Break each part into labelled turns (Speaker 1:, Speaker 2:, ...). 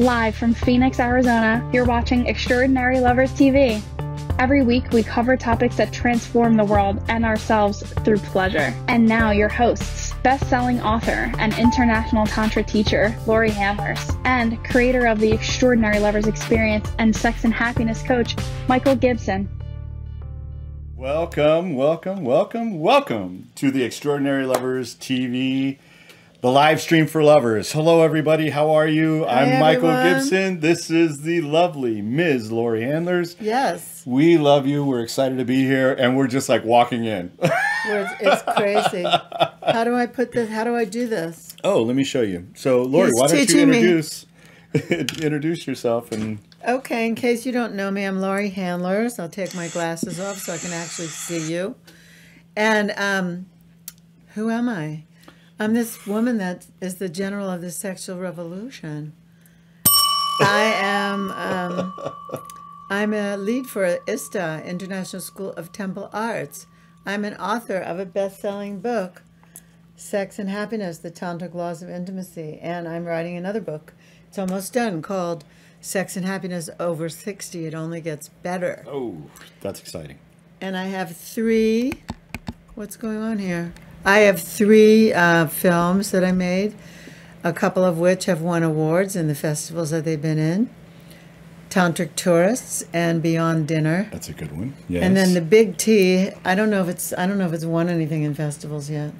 Speaker 1: Live from Phoenix, Arizona, you're watching Extraordinary Lovers TV. Every week, we cover topics that transform the world and ourselves through pleasure. And now, your hosts, best-selling author and international Tantra teacher, Laurie Handlers, and creator of the Extraordinary Lovers Experience and sex and happiness coach, Michael Gibson.
Speaker 2: Welcome to the Extraordinary Lovers TV, the live stream for lovers. Hello, everybody. How are you? I'm Michael Gibson. This is the lovely Ms. Laurie Handlers.
Speaker 3: Yes.
Speaker 2: We love you. We're excited to be here, and we're just like walking in.
Speaker 3: It's crazy. How do I put this? How do I do this?
Speaker 2: Oh, let me show you. So, Laurie, why don't you introduce yourself and...
Speaker 3: Okay, in case you don't know me, I'm Laurie Handlers. I'll take my glasses off so I can actually see you. And who am I? I'm this woman that is the general of the sexual revolution. I'm a lead for ISTA, International School of Temple Arts. I'm an author of a best-selling book, Sex and Happiness, The Tantric Laws of Intimacy. And I'm writing another book. It's almost done, called Sex and Happiness Over 60. It only gets better.
Speaker 2: Oh, that's exciting.
Speaker 3: And I have three, what's going on here? I have three films that I made, a couple of which have won awards in the festivals that they've been in. Tantric Tourists and Beyond Dinner.
Speaker 2: That's a good one. Yes.
Speaker 3: And then the Big T, I don't know if it's won anything in festivals yet.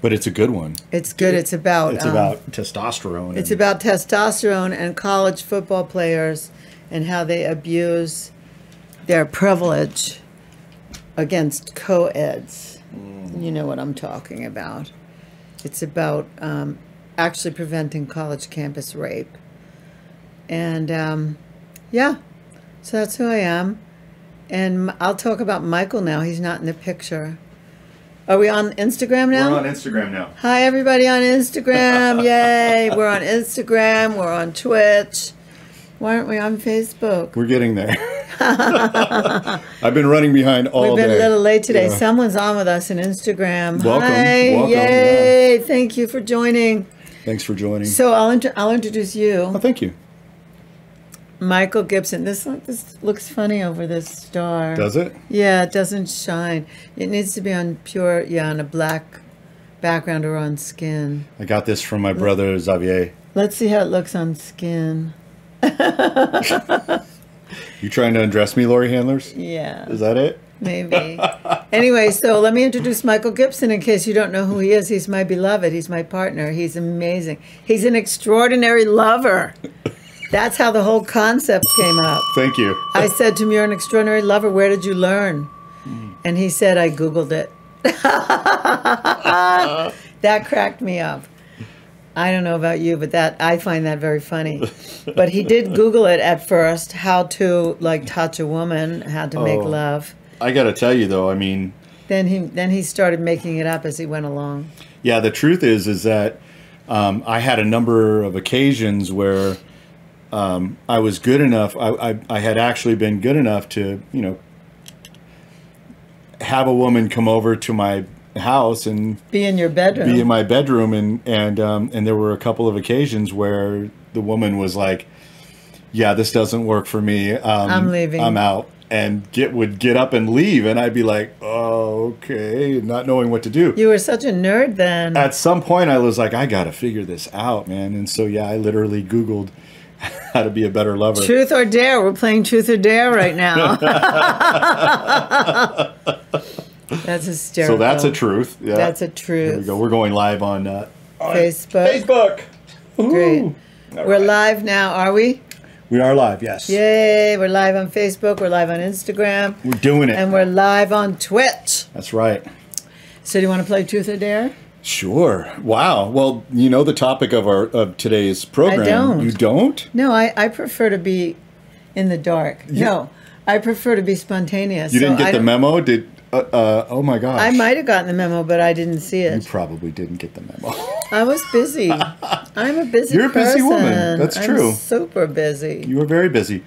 Speaker 2: But it's a good one.
Speaker 3: It's good. It's about
Speaker 2: testosterone.
Speaker 3: It's about testosterone and college football players and how they abuse their privilege against co-eds. You know what I'm talking about. It's about actually preventing college campus rape. And yeah, so that's who I am. And I'll talk about Michael now. He's not in the picture. Are we on Instagram now?
Speaker 2: We're on Instagram now.
Speaker 3: Hi, everybody on Instagram. Yay. We're on Instagram. We're on Twitch. Why aren't we on Facebook?
Speaker 2: We're getting there. I've been running behind all day.
Speaker 3: We've been a little late today. Yeah. Someone's on with us on Instagram.
Speaker 2: Welcome.
Speaker 3: Hi.
Speaker 2: Welcome.
Speaker 3: Yay.
Speaker 2: Yeah.
Speaker 3: Thank you for joining.
Speaker 2: Thanks for joining.
Speaker 3: So I'll introduce you.
Speaker 2: Oh, thank you.
Speaker 3: Michael Gibson. This looks funny over this star.
Speaker 2: Does it?
Speaker 3: Yeah, it doesn't shine. It needs to be on on a black background or on skin.
Speaker 2: I got this from my brother, Xavier.
Speaker 3: Let's see how it looks on skin.
Speaker 2: You trying to undress me, Laurie Handlers?
Speaker 3: Yeah.
Speaker 2: Is that it?
Speaker 3: Maybe. Anyway, so let me introduce Michael Gibson in case you don't know who he is. He's my beloved. He's my partner. He's amazing. He's an extraordinary lover. That's how the whole concept came up.
Speaker 2: Thank you.
Speaker 3: I said to him, "You're an extraordinary lover. Where did you learn?" And he said, "I Googled it." That cracked me up. I don't know about you, but I find that very funny. But he did Google it at first, how to touch a woman, how to make love.
Speaker 2: I got to tell you though, I mean,
Speaker 3: then he started making it up as he went along.
Speaker 2: Yeah, the truth is that I had a number of occasions where I was good enough. I had actually been good enough to, have a woman come over to my house and
Speaker 3: be in your bedroom.
Speaker 2: Be in my bedroom, and there were a couple of occasions where the woman was like, "Yeah, this doesn't work for me.
Speaker 3: I'm leaving.
Speaker 2: I'm out," and would get up and leave, and I'd be like, "Oh, okay," not knowing what to do.
Speaker 3: You were such a nerd then.
Speaker 2: At some point, I was like, "I got to figure this out, man," and so yeah, I literally Googled how to be a better lover.
Speaker 3: Truth or dare? We're playing truth or dare right now. That's hysterical.
Speaker 2: So that's a truth. Yeah.
Speaker 3: That's a truth.
Speaker 2: Here we go. We're going live on
Speaker 3: Facebook.
Speaker 2: Facebook.
Speaker 3: Great. We're live now, are we?
Speaker 2: We are live, yes.
Speaker 3: Yay. We're live on Facebook. We're live on Instagram.
Speaker 2: We're doing it.
Speaker 3: And we're live on Twitch.
Speaker 2: That's right.
Speaker 3: So do you want to play truth or dare?
Speaker 2: Sure. Wow. Well, you know the topic of today's program.
Speaker 3: I don't.
Speaker 2: You don't?
Speaker 3: No, I prefer to be in the dark. Yeah. No, I prefer to be spontaneous.
Speaker 2: You didn't get the memo? Oh my gosh.
Speaker 3: I might have gotten the memo, but I didn't see it.
Speaker 2: You probably didn't get the memo.
Speaker 3: I was busy. I'm a busy
Speaker 2: You're a busy
Speaker 3: person.
Speaker 2: woman. That's true.
Speaker 3: I'm super busy.
Speaker 2: You were very busy.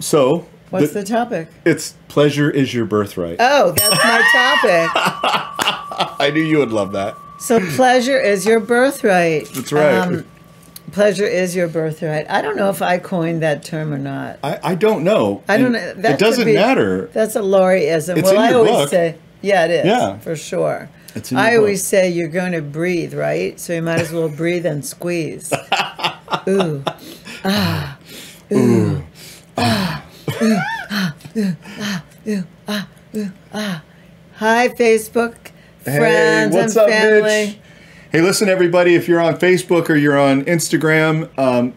Speaker 2: So
Speaker 3: what's the topic?
Speaker 2: It's pleasure is your birthright.
Speaker 3: Oh, that's my topic.
Speaker 2: I knew you would love that.
Speaker 3: So pleasure is your birthright.
Speaker 2: That's right.
Speaker 3: Pleasure is your birthright. I don't know if I coined that term or not.
Speaker 2: I don't know.
Speaker 3: I don't know.
Speaker 2: It doesn't matter.
Speaker 3: That's a Laurieism.
Speaker 2: It's
Speaker 3: well,
Speaker 2: in your
Speaker 3: I always
Speaker 2: book.
Speaker 3: say, yeah, it is.
Speaker 2: Yeah.
Speaker 3: For sure.
Speaker 2: It's in your
Speaker 3: I
Speaker 2: book.
Speaker 3: always say you're going to breathe, right? So you might as well breathe and squeeze. Ooh. Ah. Ooh. Ah. Ooh. Ah. Ooh. Ah. Ooh. Ah. Ooh. Ah. Hi, Facebook friends
Speaker 2: hey, what's
Speaker 3: and
Speaker 2: up,
Speaker 3: family.
Speaker 2: Mitch? Hey, listen, everybody, if you're on Facebook or you're on Instagram,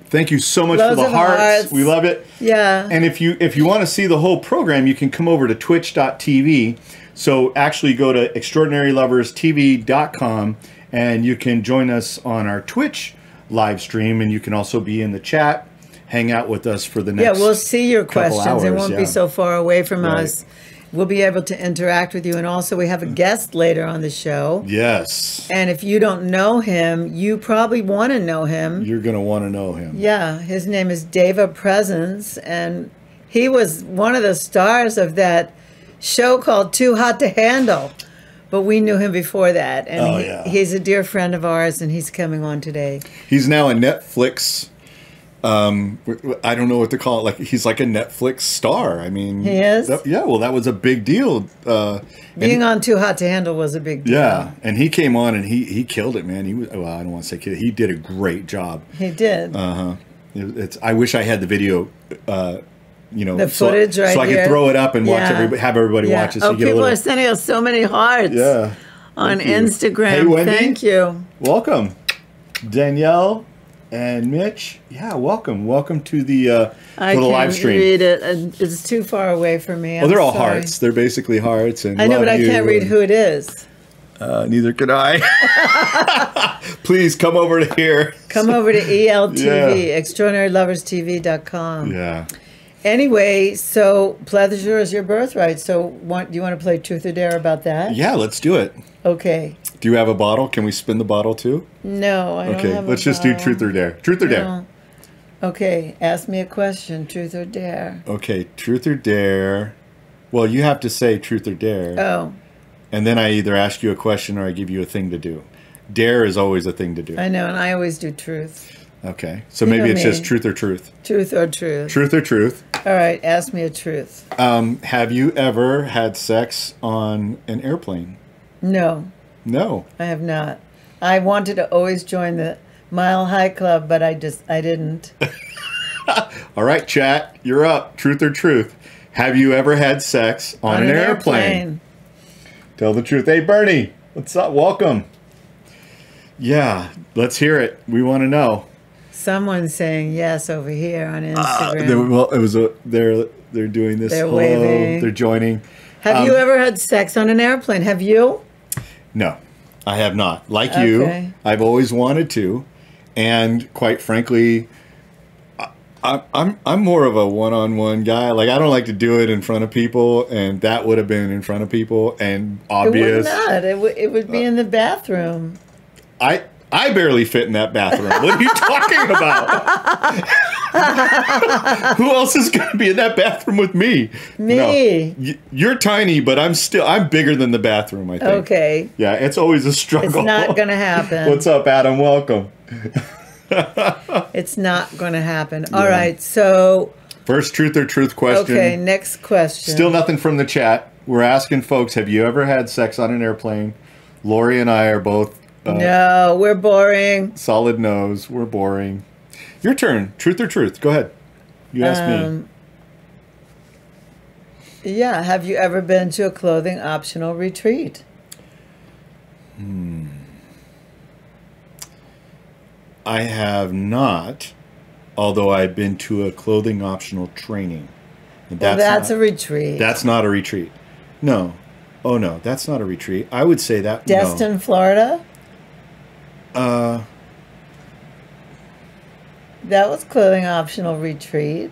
Speaker 2: thank you so much
Speaker 3: Loads
Speaker 2: for the
Speaker 3: of
Speaker 2: hearts.
Speaker 3: hearts.
Speaker 2: We love it.
Speaker 3: Yeah.
Speaker 2: And if you want to see the whole program, you can come over to twitch.tv. So actually go to extraordinaryloverstv.com and you can join us on our Twitch live stream, and you can also be in the chat, hang out with us for the next
Speaker 3: Yeah, we'll see your questions.
Speaker 2: hours,
Speaker 3: It won't
Speaker 2: yeah.
Speaker 3: be so far away from
Speaker 2: Right.
Speaker 3: us. We'll be able to interact with you. And also, we have a guest later on the show.
Speaker 2: Yes.
Speaker 3: And if you don't know him, you probably want to know him.
Speaker 2: You're going to want to know him.
Speaker 3: Yeah, his name is Deva Presence. And he was one of the stars of that show called Too Hot to Handle. But we knew him before that. And he's a dear friend of ours, and he's coming on today.
Speaker 2: He's now a Netflix, I don't know what to call it. Like, he's like a Netflix star. I mean,
Speaker 3: He is?
Speaker 2: That was a big deal.
Speaker 3: Being on Too Hot to Handle was a big deal.
Speaker 2: Yeah, and he came on and he killed it, man. He was, well, I don't want to say killed it. He did a great job.
Speaker 3: He did.
Speaker 2: I wish I had the video, the
Speaker 3: footage right
Speaker 2: so I
Speaker 3: here.
Speaker 2: could throw it up and watch have everybody watch it. So you get a
Speaker 3: people
Speaker 2: little,
Speaker 3: are sending us so many hearts on
Speaker 2: Thank you.
Speaker 3: Instagram.
Speaker 2: Hey, Wendy.
Speaker 3: Thank you.
Speaker 2: Welcome, Danielle and Mitch. Yeah, welcome to the
Speaker 3: I
Speaker 2: for the
Speaker 3: can't
Speaker 2: live stream.
Speaker 3: read it. It's too far away from me.
Speaker 2: Well, they're all
Speaker 3: sorry.
Speaker 2: hearts. They're basically hearts. And
Speaker 3: I know,
Speaker 2: love
Speaker 3: but I
Speaker 2: you
Speaker 3: can't read
Speaker 2: and-
Speaker 3: who it is.
Speaker 2: Neither could I. Please come over to here.
Speaker 3: Come over to ELTV,
Speaker 2: Yeah.
Speaker 3: extraordinaryloverstv.com.
Speaker 2: Yeah.
Speaker 3: Anyway, so pleasure is your birthright. So do you want to play Truth or Dare about that?
Speaker 2: Yeah, let's do it.
Speaker 3: Okay.
Speaker 2: Do you have a bottle? Can we spin the bottle too?
Speaker 3: No, I don't
Speaker 2: Okay,
Speaker 3: have a
Speaker 2: let's just do
Speaker 3: bottle.
Speaker 2: truth or dare. Truth or dare.
Speaker 3: No. Okay, ask me a question. Truth or dare?
Speaker 2: Okay, truth or dare. Well, you have to say truth or dare.
Speaker 3: Oh,
Speaker 2: And then I either ask you a question or I give you a thing to do. Dare is always a thing to do.
Speaker 3: I know, and I always do truth.
Speaker 2: Okay, so
Speaker 3: You
Speaker 2: maybe
Speaker 3: know
Speaker 2: it's
Speaker 3: me.
Speaker 2: just truth or truth.
Speaker 3: Truth or truth?
Speaker 2: Truth or truth.
Speaker 3: All right, ask me a truth.
Speaker 2: Have you ever had sex on an airplane?
Speaker 3: No,
Speaker 2: No.
Speaker 3: I have not. I wanted to always join the Mile High Club, but I didn't.
Speaker 2: All right, chat, you're up. Truth or truth. Have you ever had sex on an airplane? Tell the truth. Hey, Bernie, what's up? Welcome. Yeah, let's hear it. We want to know.
Speaker 3: Someone's saying yes over here on Instagram.
Speaker 2: Well, it was they're doing this.
Speaker 3: They're
Speaker 2: Hello,
Speaker 3: waving.
Speaker 2: They're joining.
Speaker 3: Have you ever had sex on an airplane? Have you?
Speaker 2: No, I have not. Like
Speaker 3: Okay.
Speaker 2: you, I've always wanted to, and quite frankly, I'm more of a one-on-one guy. Like, I don't like to do it in front of people, and that would have been in front of people and obvious.
Speaker 3: It would not. It would be in the bathroom.
Speaker 2: I barely fit in that bathroom. What are you talking about? Who else is going to be in that bathroom with me?
Speaker 3: Me.
Speaker 2: No. You're tiny, but I'm bigger than the bathroom, I think.
Speaker 3: Okay.
Speaker 2: Yeah, it's always a struggle.
Speaker 3: It's not going to happen.
Speaker 2: What's up, Adam? Welcome.
Speaker 3: It's not going to happen. All right, so...
Speaker 2: First truth or truth question.
Speaker 3: Okay, next question.
Speaker 2: Still nothing from the chat. We're asking folks, have you ever had sex on an airplane? Lori and I are both...
Speaker 3: no, we're boring.
Speaker 2: Solid no's. We're boring. Your turn. Truth or truth? Go ahead. You ask me.
Speaker 3: Yeah, have you ever been to a clothing optional retreat?
Speaker 2: I have not, although I've been to a clothing optional training. And
Speaker 3: Well, that's a retreat.
Speaker 2: That's not a retreat. No. Oh, no. That's not a retreat. I would say that...
Speaker 3: Destin, Florida?
Speaker 2: No.
Speaker 3: That was clothing optional retreat.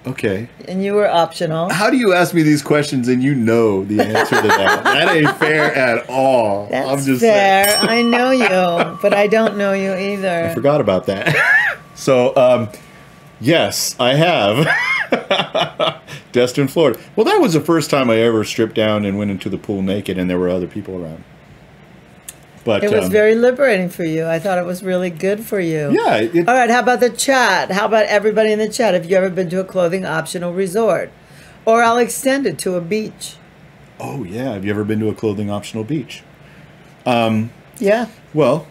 Speaker 2: Okay.
Speaker 3: And you were optional.
Speaker 2: How do you ask me these questions and you know the answer to that? That ain't fair at all.
Speaker 3: That's
Speaker 2: I'm just
Speaker 3: fair.
Speaker 2: saying.
Speaker 3: I know you, but I don't know you either.
Speaker 2: I forgot about that. So, yes, I have. Destin, Florida. Well, that was the first time I ever stripped down and went into the pool naked and there were other people around. But
Speaker 3: it was very liberating for you. I thought it was really good for you.
Speaker 2: Yeah.
Speaker 3: All right, how about the chat? How about everybody in the chat? Have you ever been to a clothing optional resort? Or I'll extend it to a beach.
Speaker 2: Oh, yeah. Have you ever been to a clothing optional beach?
Speaker 3: Yeah.
Speaker 2: Well,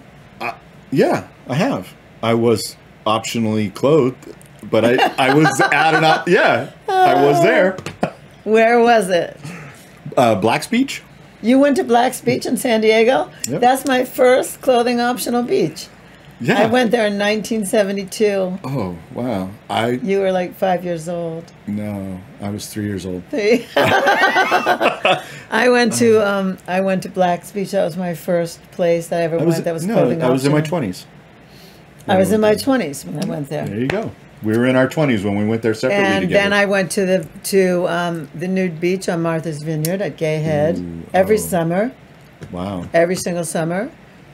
Speaker 2: yeah, I have. I was optionally clothed, but I was at an... Yeah, I was there.
Speaker 3: Where was it?
Speaker 2: Black's Beach.
Speaker 3: You went to Black's Beach in San Diego?
Speaker 2: Yep.
Speaker 3: That's my first clothing optional beach.
Speaker 2: Yeah.
Speaker 3: I went there in 1972.
Speaker 2: Oh, wow.
Speaker 3: You were like 5 years old.
Speaker 2: No, I was 3 years old.
Speaker 3: I went to Black's Beach. That was my first place that I ever went that was clothing optional.
Speaker 2: I was in my 20s.
Speaker 3: I was in my 20s when I went there.
Speaker 2: There you go. We were in our 20s when we went there separately
Speaker 3: and
Speaker 2: together.
Speaker 3: then I went to the nude beach on Martha's Vineyard at Gay Head every summer.
Speaker 2: Wow.
Speaker 3: Every single summer.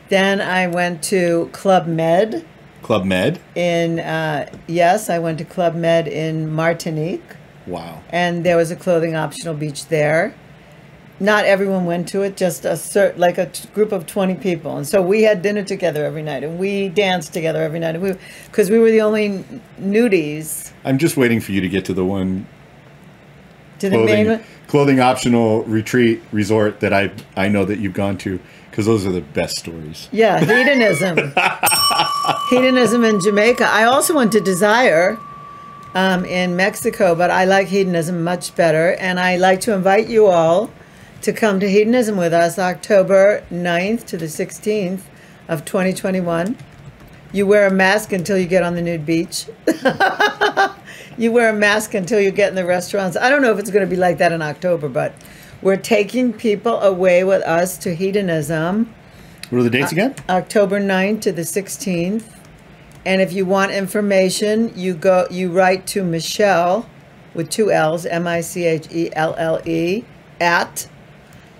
Speaker 3: Then I went to Club Med.
Speaker 2: Club Med?
Speaker 3: Yes, I went to Club Med in Martinique.
Speaker 2: Wow.
Speaker 3: And there was a clothing optional beach there. Not everyone went to it, just a group of 20 people. And so we had dinner together every night, and we danced together every night. Because we were the only nudies.
Speaker 2: I'm just waiting for you to get to the one
Speaker 3: Main
Speaker 2: clothing optional resort that I know that you've gone to, because those are the best stories.
Speaker 3: Yeah, hedonism. Hedonism in Jamaica. I also went to Desire in Mexico, but I like hedonism much better. And I like to invite you all to come to hedonism with us October 9th to the 16th of 2021. You wear a mask until you get on the nude beach. You wear a mask until you get in the restaurants. I don't know if it's going to be like that in October, but we're taking people away with us to hedonism.
Speaker 2: What are the dates again?
Speaker 3: October 9th to the 16th. And if you want information, you write to Michelle with 2 L's, MICHELLE, at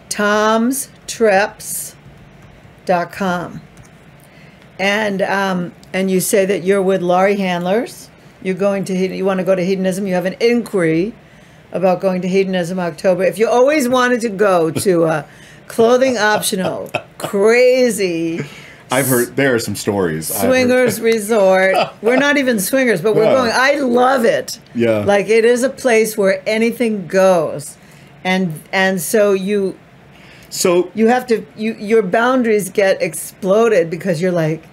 Speaker 3: tomstrips.com. And you say that you're with Laurie Handlers. You want to go to hedonism. You have an inquiry about going to hedonism October. If you always wanted to go to a clothing optional, crazy,
Speaker 2: I've heard there are some stories.
Speaker 3: Swingers resort. We're not even swingers, but we're going. I love it.
Speaker 2: Yeah.
Speaker 3: Like it is a place where anything goes. And so you have to your boundaries get exploded because you're like,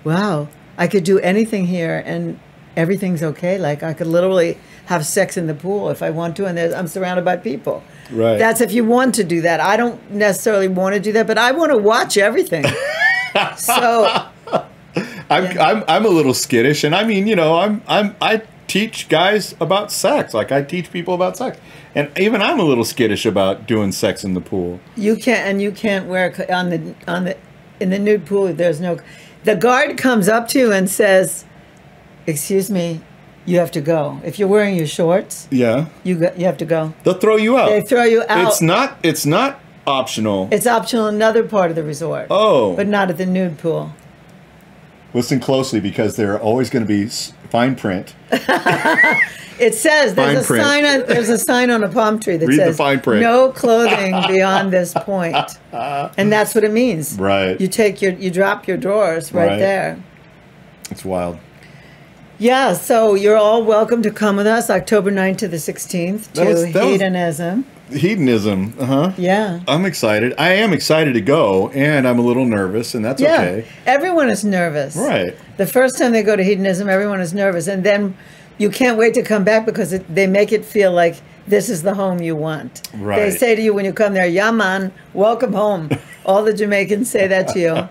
Speaker 3: wow, I could do anything here and everything's okay. Like I could literally have sex in the pool if I want to, and I'm surrounded by people.
Speaker 2: Right.
Speaker 3: That's if you want to do that. I don't necessarily want to do that, but I want to watch everything. So
Speaker 2: I'm a little skittish, and I mean, I teach guys about sex. Like I teach people about sex, and even I'm a little skittish about doing sex in the pool.
Speaker 3: You can't wear in the nude pool. The guard comes up to you and says, "Excuse me, you have to go. If you're wearing your shorts, you have to go."
Speaker 2: They'll throw you out.
Speaker 3: They throw you out.
Speaker 2: It's not optional.
Speaker 3: It's optional in another part of the resort.
Speaker 2: Oh.
Speaker 3: But not at the nude pool.
Speaker 2: Listen closely because there are always going to be fine print.
Speaker 3: It says there's a sign on a palm tree that
Speaker 2: Read
Speaker 3: says
Speaker 2: the fine print.
Speaker 3: No clothing beyond this point. And that's what it means.
Speaker 2: Right.
Speaker 3: You drop your drawers right there.
Speaker 2: It's wild.
Speaker 3: Yeah, so you're all welcome to come with us October 9th to the 16th to hedonism.
Speaker 2: Hedonism,
Speaker 3: Yeah.
Speaker 2: I'm excited. I am excited to go, and I'm a little nervous, and that's okay.
Speaker 3: Everyone is nervous.
Speaker 2: Right.
Speaker 3: The first time they go to hedonism, everyone is nervous, and then you can't wait to come back because they make it feel like this is the home you want.
Speaker 2: Right.
Speaker 3: They say to you when you come there, "Yeah, man, welcome home." All the Jamaicans say that to you,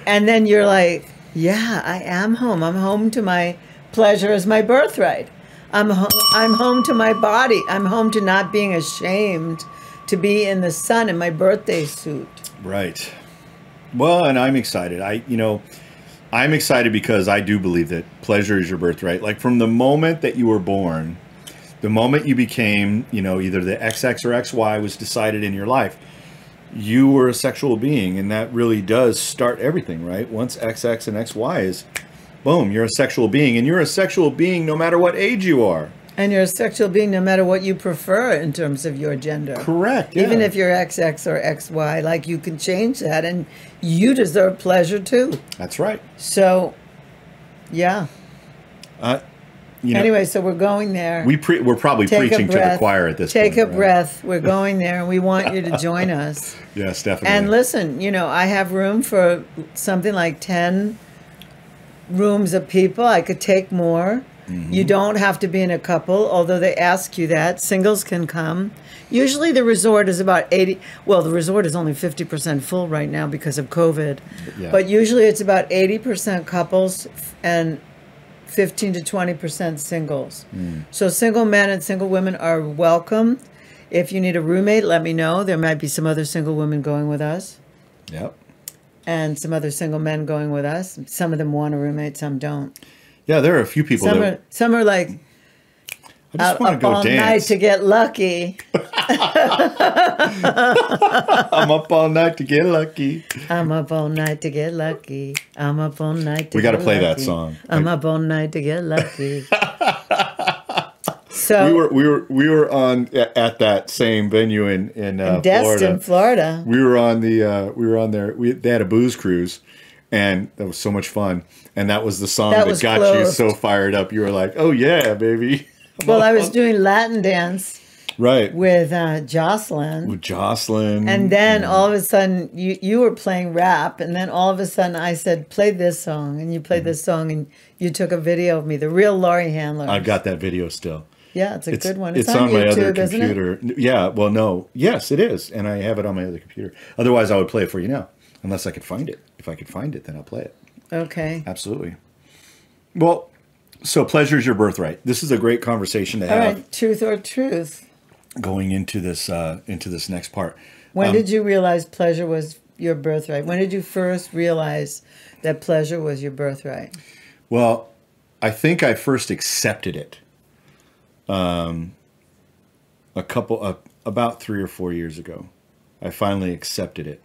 Speaker 3: and then you're like, "Yeah, I am home. I'm home to my pleasure is my birthright. I'm home to my body. I'm home to not being ashamed to be in the sun in my birthday suit."
Speaker 2: Right. Well, and I'm excited. I'm excited because I do believe that pleasure is your birthright. Like from the moment that you were born, the moment you became, either the XX or XY was decided in your life, you were a sexual being, and that really does start everything, right? Once XX and XY is, boom, you're a sexual being, and you're a sexual being no matter what age you are.
Speaker 3: And you're a sexual being no matter what you prefer in terms of your gender.
Speaker 2: Correct. Yeah.
Speaker 3: Even if you're XX or XY, like you can change that and you deserve pleasure too.
Speaker 2: That's right.
Speaker 3: So, yeah. Anyway, so we're going there.
Speaker 2: We're probably preaching to the choir at this point.
Speaker 3: Take a breath. We're going there, and we want you to join us.
Speaker 2: Yes, definitely.
Speaker 3: And listen, I have room for something like 10 rooms of people. I could take more. Mm-hmm. You don't have to be in a couple, although they ask you that. Singles can come. Usually the resort is about 80. Well, the resort is only 50% full right now because of COVID. Yeah. But usually it's about 80% couples and 15 to 20% singles. So single men and single women are welcome. If you need a roommate, let me know. There might be some other single women going with us.
Speaker 2: Yep.
Speaker 3: And some other single men going with us. Some of them want a roommate, some don't.
Speaker 2: Yeah, there are a few people
Speaker 3: some are like,
Speaker 2: I just want to go
Speaker 3: all
Speaker 2: dance.
Speaker 3: night to get lucky.
Speaker 2: I'm up all night to get lucky.
Speaker 3: I'm up all night to get lucky. I'm up all night to
Speaker 2: We got to play
Speaker 3: lucky.
Speaker 2: that song.
Speaker 3: I'm up all night to get lucky. So
Speaker 2: we were on at that same venue in
Speaker 3: Destin, Florida.
Speaker 2: We were on there. They had a booze cruise, and that was so much fun. And that was the song that got you so fired up. You were like, "Oh yeah, baby!"
Speaker 3: Well, I was doing Latin dance,
Speaker 2: right,
Speaker 3: with Jocelyn.
Speaker 2: With Jocelyn,
Speaker 3: and then all of a sudden you were playing rap, and then all of a sudden I said, "Play this song," and you played this song, and you took a video of me, the real Laurie Handler.
Speaker 2: I got that video still.
Speaker 3: Yeah, it's a good one.
Speaker 2: It's on my other computer. Yeah, well, no. Yes, it is. And I have it on my other computer. Otherwise, I would play it for you now. Unless I could find it. If I could find it, then I'll play it.
Speaker 3: Okay.
Speaker 2: Absolutely. Well, so pleasure is your birthright. This is a great conversation to have.
Speaker 3: All right, truth or truth.
Speaker 2: Going into this next part.
Speaker 3: When did you realize pleasure was your birthright? When did you first realize that pleasure was your birthright?
Speaker 2: Well, I think I first accepted it. About 3 or 4 years ago, I finally accepted it.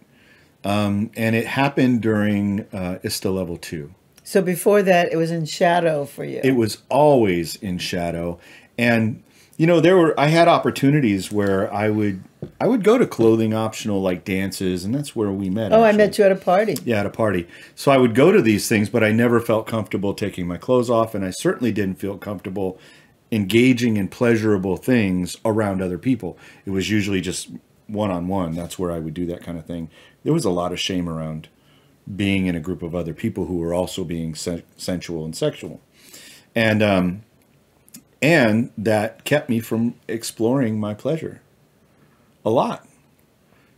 Speaker 2: And it happened during ISTA level 2. So
Speaker 3: before that, it was in shadow for you.
Speaker 2: It was always in shadow. And, I had opportunities where I would go to clothing optional, like dances, and that's where we met.
Speaker 3: Oh, actually. I met you at a party.
Speaker 2: Yeah, at a party. So I would go to these things, but I never felt comfortable taking my clothes off, and I certainly didn't feel comfortable engaging in pleasurable things around other people. It was usually just one-on-one. That's where I would do that kind of thing. There was a lot of shame around being in a group of other people who were also being sensual and sexual. And that kept me from exploring my pleasure a lot.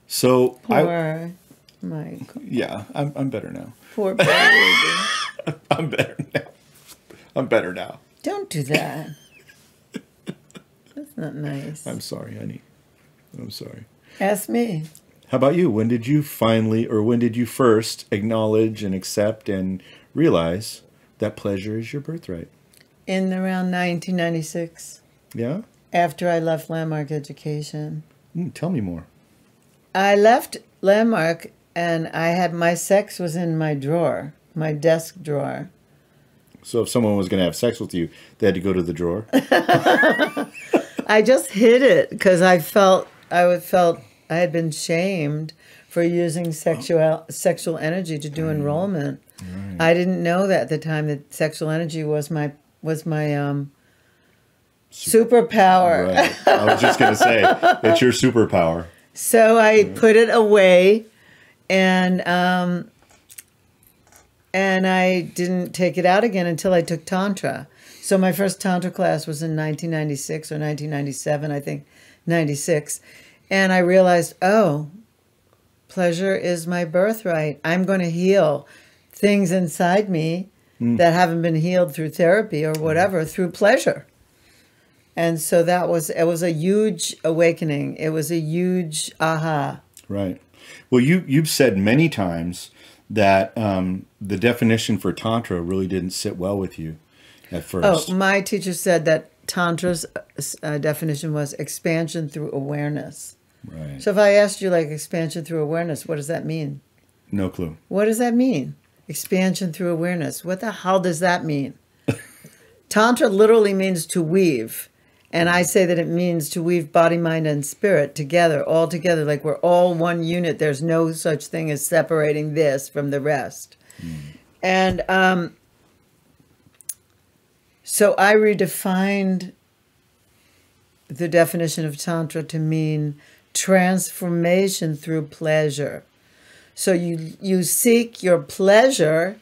Speaker 2: So
Speaker 3: Poor Michael.
Speaker 2: Yeah, I'm better now.
Speaker 3: Poor baby.
Speaker 2: I'm better now. I'm better now.
Speaker 3: Don't do that. That's not nice.
Speaker 2: I'm sorry, honey. I'm sorry.
Speaker 3: Ask me.
Speaker 2: How about you? When did you first acknowledge and accept and realize that pleasure is your birthright?
Speaker 3: In around 1996.
Speaker 2: Yeah?
Speaker 3: After I left Landmark Education.
Speaker 2: Tell me more.
Speaker 3: I left Landmark and my sex was in my drawer, my desk drawer.
Speaker 2: So if someone was going to have sex with you, they had to go to the drawer?
Speaker 3: I just hid it because I felt I had been shamed for using sexual energy to do enrollment. Right. I didn't know that at the time that sexual energy was my superpower.
Speaker 2: Right. I was just going to say, it's your superpower.
Speaker 3: So I put it away, and I didn't take it out again until I took Tantra. So my first Tantra class was in 1996 or 1997, I think, 96. And I realized, pleasure is my birthright. I'm going to heal things inside me that haven't been healed through therapy or whatever, through pleasure. And so it was a huge awakening. It was a huge aha.
Speaker 2: Right. Well, you've said many times that the definition for Tantra really didn't sit well with you at first.
Speaker 3: Oh, my teacher said that Tantra's definition was expansion through awareness.
Speaker 2: Right.
Speaker 3: So if I asked you, like, expansion through awareness, what does that mean?
Speaker 2: No clue.
Speaker 3: What does that mean? Expansion through awareness. What the hell does that mean? Tantra literally means to weave. And I say that it means to weave body, mind, and spirit together, all together, like we're all one unit. There's no such thing as separating this from the rest. And so I redefined the definition of Tantra to mean transformation through pleasure. So you seek your pleasure,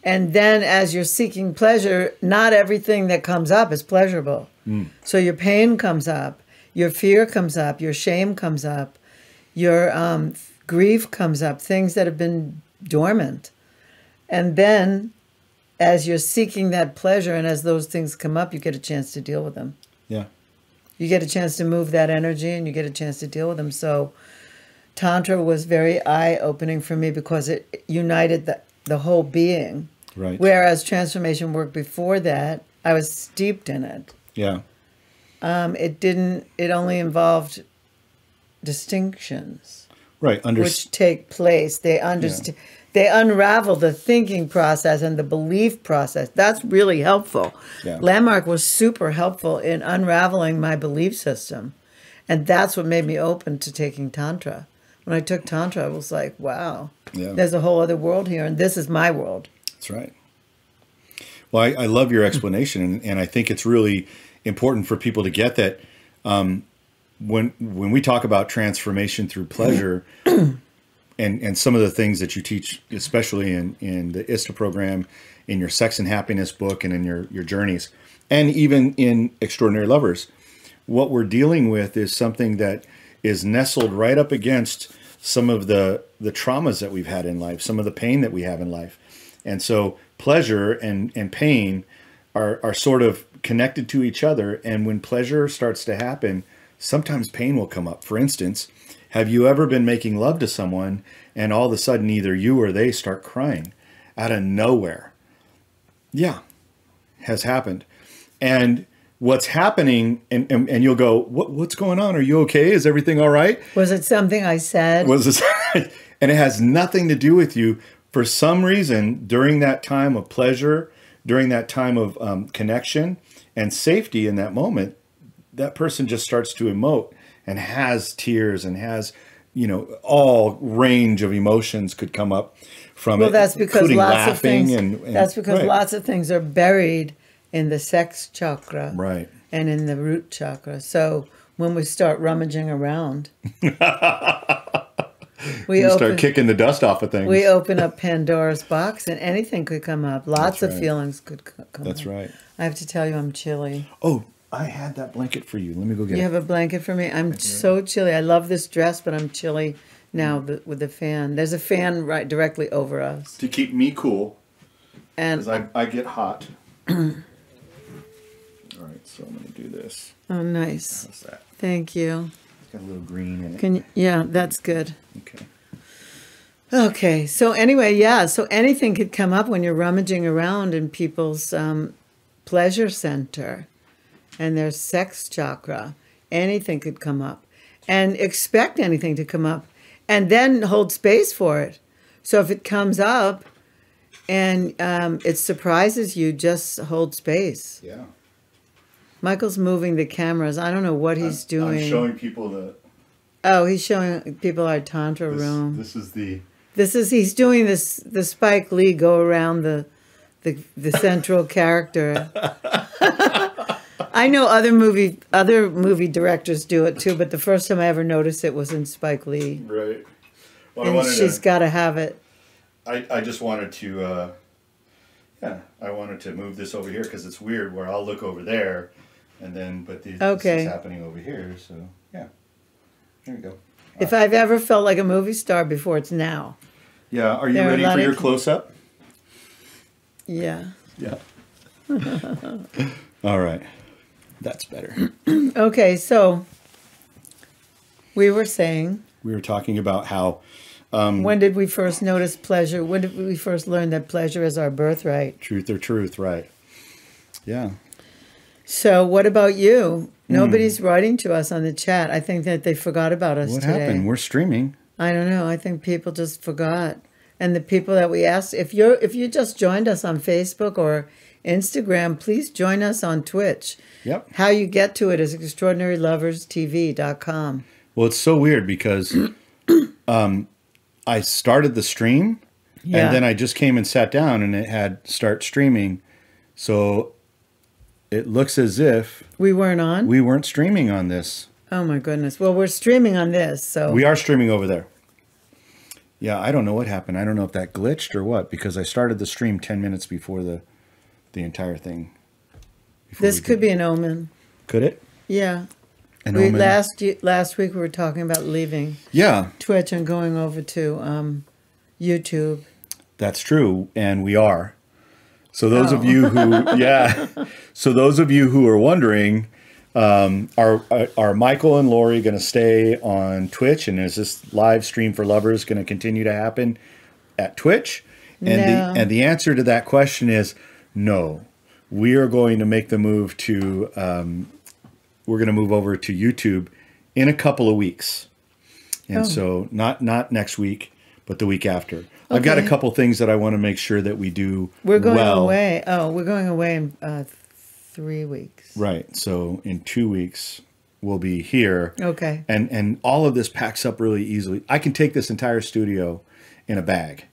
Speaker 3: and then as you're seeking pleasure, not everything that comes up is pleasurable. So your pain comes up, your fear comes up, your shame comes up, your grief comes up, things that have been dormant. And then as you're seeking that pleasure and as those things come up, you get a chance to deal with them.
Speaker 2: Yeah.
Speaker 3: You get a chance to move that energy and you get a chance to deal with them. So Tantra was very eye-opening for me because it united the whole being.
Speaker 2: Right.
Speaker 3: Whereas transformation work before that, I was steeped in it.
Speaker 2: Yeah.
Speaker 3: It only involved distinctions.
Speaker 2: Right.
Speaker 3: Which take place. They understand. Yeah. They unravel the thinking process and the belief process. That's really helpful.
Speaker 2: Yeah.
Speaker 3: Landmark was super helpful in unraveling my belief system. And that's what made me open to taking Tantra. When I took Tantra, I was like, wow, there's a whole other world here, and this is my world.
Speaker 2: That's right. Well, I love your explanation, and I think it's really important for people to get that when we talk about transformation through pleasure, and some of the things that you teach, especially in the ISTA program, in your Sex and Happiness book, and in your journeys, and even in Extraordinary Lovers, what we're dealing with is something that is nestled right up against some of the traumas that we've had in life, some of the pain that we have in life. And so pleasure and pain are sort of connected to each other. And when pleasure starts to happen, sometimes pain will come up. For instance, have you ever been making love to someone and all of a sudden either you or they start crying out of nowhere? Yeah, has happened. And what's happening, and you'll go, what's going on? Are you okay? Is everything all right?
Speaker 3: Was it something I said?
Speaker 2: And it has nothing to do with you. For some reason, during that time of pleasure, during that time of connection and safety in that moment, that person just starts to emote and has tears and has, all range of emotions could come up from it.
Speaker 3: Well, that's because lots of things.
Speaker 2: That's
Speaker 3: because lots of things are buried in the sex chakra,
Speaker 2: right,
Speaker 3: and in the root chakra. So when we start rummaging around, we start
Speaker 2: kicking the dust off of things.
Speaker 3: We open up Pandora's box, and anything could come up. Lots of feelings could come up.
Speaker 2: That's right.
Speaker 3: I have to tell you, I'm chilly.
Speaker 2: Oh, I had that blanket for you. Let me go get it.
Speaker 3: You have a blanket for me? I'm so chilly. I love this dress, but I'm chilly now with the fan. There's a fan right directly over us.
Speaker 2: To keep me cool, and I get hot. All right, so I'm going to do this.
Speaker 3: Oh, nice.
Speaker 2: How's that?
Speaker 3: Thank you.
Speaker 2: It's got a little green in it.
Speaker 3: Yeah, that's good.
Speaker 2: Okay.
Speaker 3: Okay, so anyway, yeah, so anything could come up when you're rummaging around in people's pleasure center and their sex chakra. Anything could come up. And expect anything to come up. And then hold space for it. So if it comes up and it surprises you, just hold space.
Speaker 2: Yeah.
Speaker 3: Michael's moving the cameras. I don't know what he's doing.
Speaker 2: I'm showing people the...
Speaker 3: Oh, he's showing people our Tantra room.
Speaker 2: He's
Speaker 3: doing the Spike Lee go around the central character. I know other movie directors do it too, but the first time I ever noticed it was in Spike Lee.
Speaker 2: Right.
Speaker 3: Well, and she's got to have it.
Speaker 2: I just wanted to, I wanted to move this over here because it's weird where I'll look over there, and then this is happening over here. So yeah, there you go.
Speaker 3: If I've ever felt like a movie star before, it's now.
Speaker 2: Yeah. Are you ready for your close-up?
Speaker 3: Yeah.
Speaker 2: Yeah. All right. That's better.
Speaker 3: Okay, so we were saying...
Speaker 2: We were talking about how...
Speaker 3: when did we first notice pleasure? When did we first learn that pleasure is our birthright?
Speaker 2: Truth or truth, right. Yeah.
Speaker 3: So what about you? Nobody's writing to us on the chat. I think that they forgot about us today.
Speaker 2: What happened? We're streaming.
Speaker 3: I don't know. I think people just forgot. And the people that we asked, if you just joined us on Facebook or Instagram, please join us on Twitch.
Speaker 2: Yep.
Speaker 3: How you get to it is extraordinaryloverstv.com.
Speaker 2: Well, it's so weird because I started the stream and then I just came and sat down and it had start streaming. So it looks as if
Speaker 3: we weren't
Speaker 2: streaming on this.
Speaker 3: Oh my goodness. Well, we're streaming on this, so
Speaker 2: we are streaming over there. Yeah, I don't know what happened. I don't know if that glitched or what, because I started the stream 10 minutes before the entire thing.
Speaker 3: This could be an omen.
Speaker 2: Could it?
Speaker 3: Yeah.
Speaker 2: An omen?
Speaker 3: Last week we were talking about leaving Twitch and going over to YouTube. That's
Speaker 2: true, and we are. So those of you who so those of you who are wondering, are Michael and Lori going to stay on Twitch, and is this live stream for lovers going to continue to happen at Twitch? And the answer to that question is no. We are going to make the move to we're going to move over to YouTube in a couple of weeks, and so not next week, but the week after. Okay. I've got a couple things that I want to make sure that we do.
Speaker 3: We're going away. Oh, we're going away in 3 weeks.
Speaker 2: Right. So in 2 weeks, we'll be here.
Speaker 3: Okay.
Speaker 2: And all of this packs up really easily. I can take this entire studio in a bag.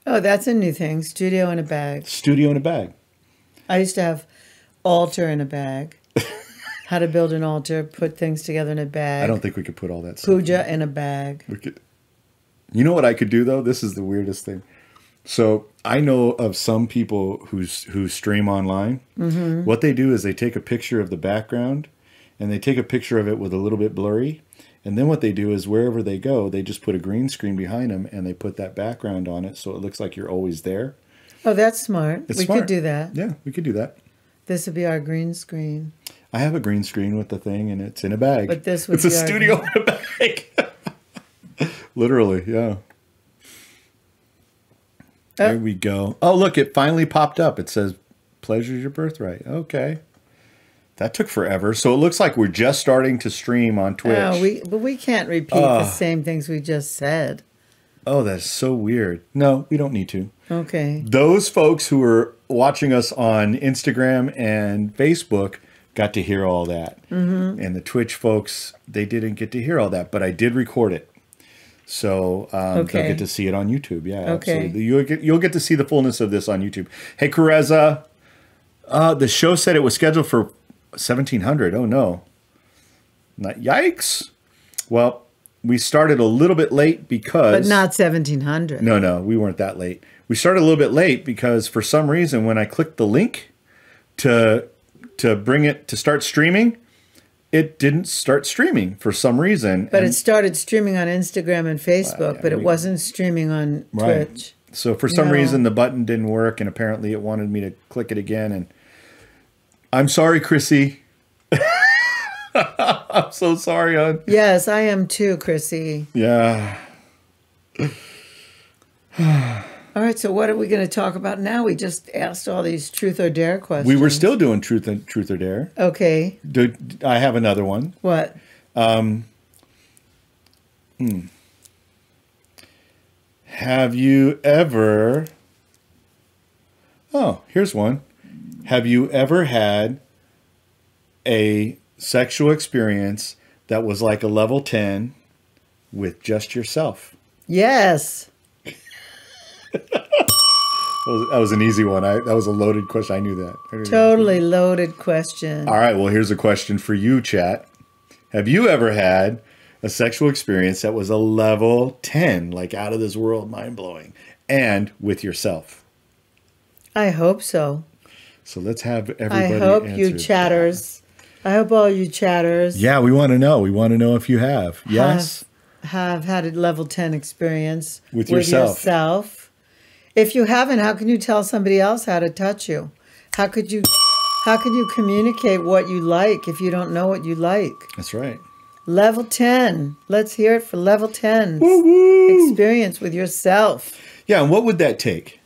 Speaker 3: Oh, that's a new thing. Studio in a bag.
Speaker 2: Studio in a bag.
Speaker 3: I used to have altar in a bag. How to build an altar, put things together in a bag.
Speaker 2: I don't think we could put all that stuff.
Speaker 3: Puja in a bag.
Speaker 2: You know what I could do, though? This is the weirdest thing. So I know of some people who stream online. Mm-hmm. What they do is they take a picture of the background and they take a picture of it with a little bit blurry. And then what they do is wherever they go, they just put a green screen behind them and they put that background on it so it looks like you're always there.
Speaker 3: Oh, that's smart. We could do that.
Speaker 2: Yeah, we could do that.
Speaker 3: This would be our green screen.
Speaker 2: I have a green screen with the thing and it's in a bag.
Speaker 3: But this would
Speaker 2: be a studio in a bag. Literally, yeah. There we go. Oh, look, it finally popped up. It says, "Pleasure's your birthright." Okay. That took forever. So it looks like we're just starting to stream on Twitch.
Speaker 3: But we can't repeat the same things we just said.
Speaker 2: Oh, that's so weird. No, we don't need to.
Speaker 3: Okay.
Speaker 2: Those folks who are watching us on Instagram and Facebook got to hear all that. Mm-hmm. And the Twitch folks, they didn't get to hear all that, but I did record it. So they'll get to see it on YouTube. Yeah, absolutely. You'll get to see the fullness of this on YouTube. Hey, Careza, the show said it was scheduled for 1700. Oh, no. Yikes. Well, we started a little bit late because...
Speaker 3: But not 1700.
Speaker 2: No, we weren't that late. We started a little bit late because for some reason when I clicked the link to bring it to start streaming, it didn't start streaming for some reason.
Speaker 3: But it started streaming on Instagram and Facebook, but it wasn't streaming on Twitch.
Speaker 2: So for some reason, the button didn't work, and apparently it wanted me to click it again. And I'm sorry, Chrissy. I'm so sorry, hon.
Speaker 3: Yes, I am too, Chrissy.
Speaker 2: Yeah.
Speaker 3: All right, so what are we going to talk about now? We just asked all these truth or dare questions.
Speaker 2: We were still doing truth or dare.
Speaker 3: Okay.
Speaker 2: I have another one.
Speaker 3: What?
Speaker 2: Have you ever... Oh, here's one. Have you ever had a sexual experience that was like a level 10 with just yourself?
Speaker 3: Yes.
Speaker 2: That was an easy one. That was a loaded question. I knew that.
Speaker 3: Totally loaded question.
Speaker 2: All right. Well, here's a question for you, chat. Have you ever had a sexual experience that was a level 10, like out of this world, mind-blowing, and with yourself?
Speaker 3: I hope so.
Speaker 2: So let's have everybody
Speaker 3: I hope
Speaker 2: answer.
Speaker 3: You chatters. I hope all you chatters.
Speaker 2: Yeah, we want to know. We want to know if you have. Yes.
Speaker 3: Have had a level 10 experience
Speaker 2: with yourself.
Speaker 3: If you haven't, how can you tell somebody else how to touch you? How could you communicate what you like if you don't know what you like?
Speaker 2: That's right.
Speaker 3: Level 10. Let's hear it for level 10 experience with yourself.
Speaker 2: Yeah, and what would that take?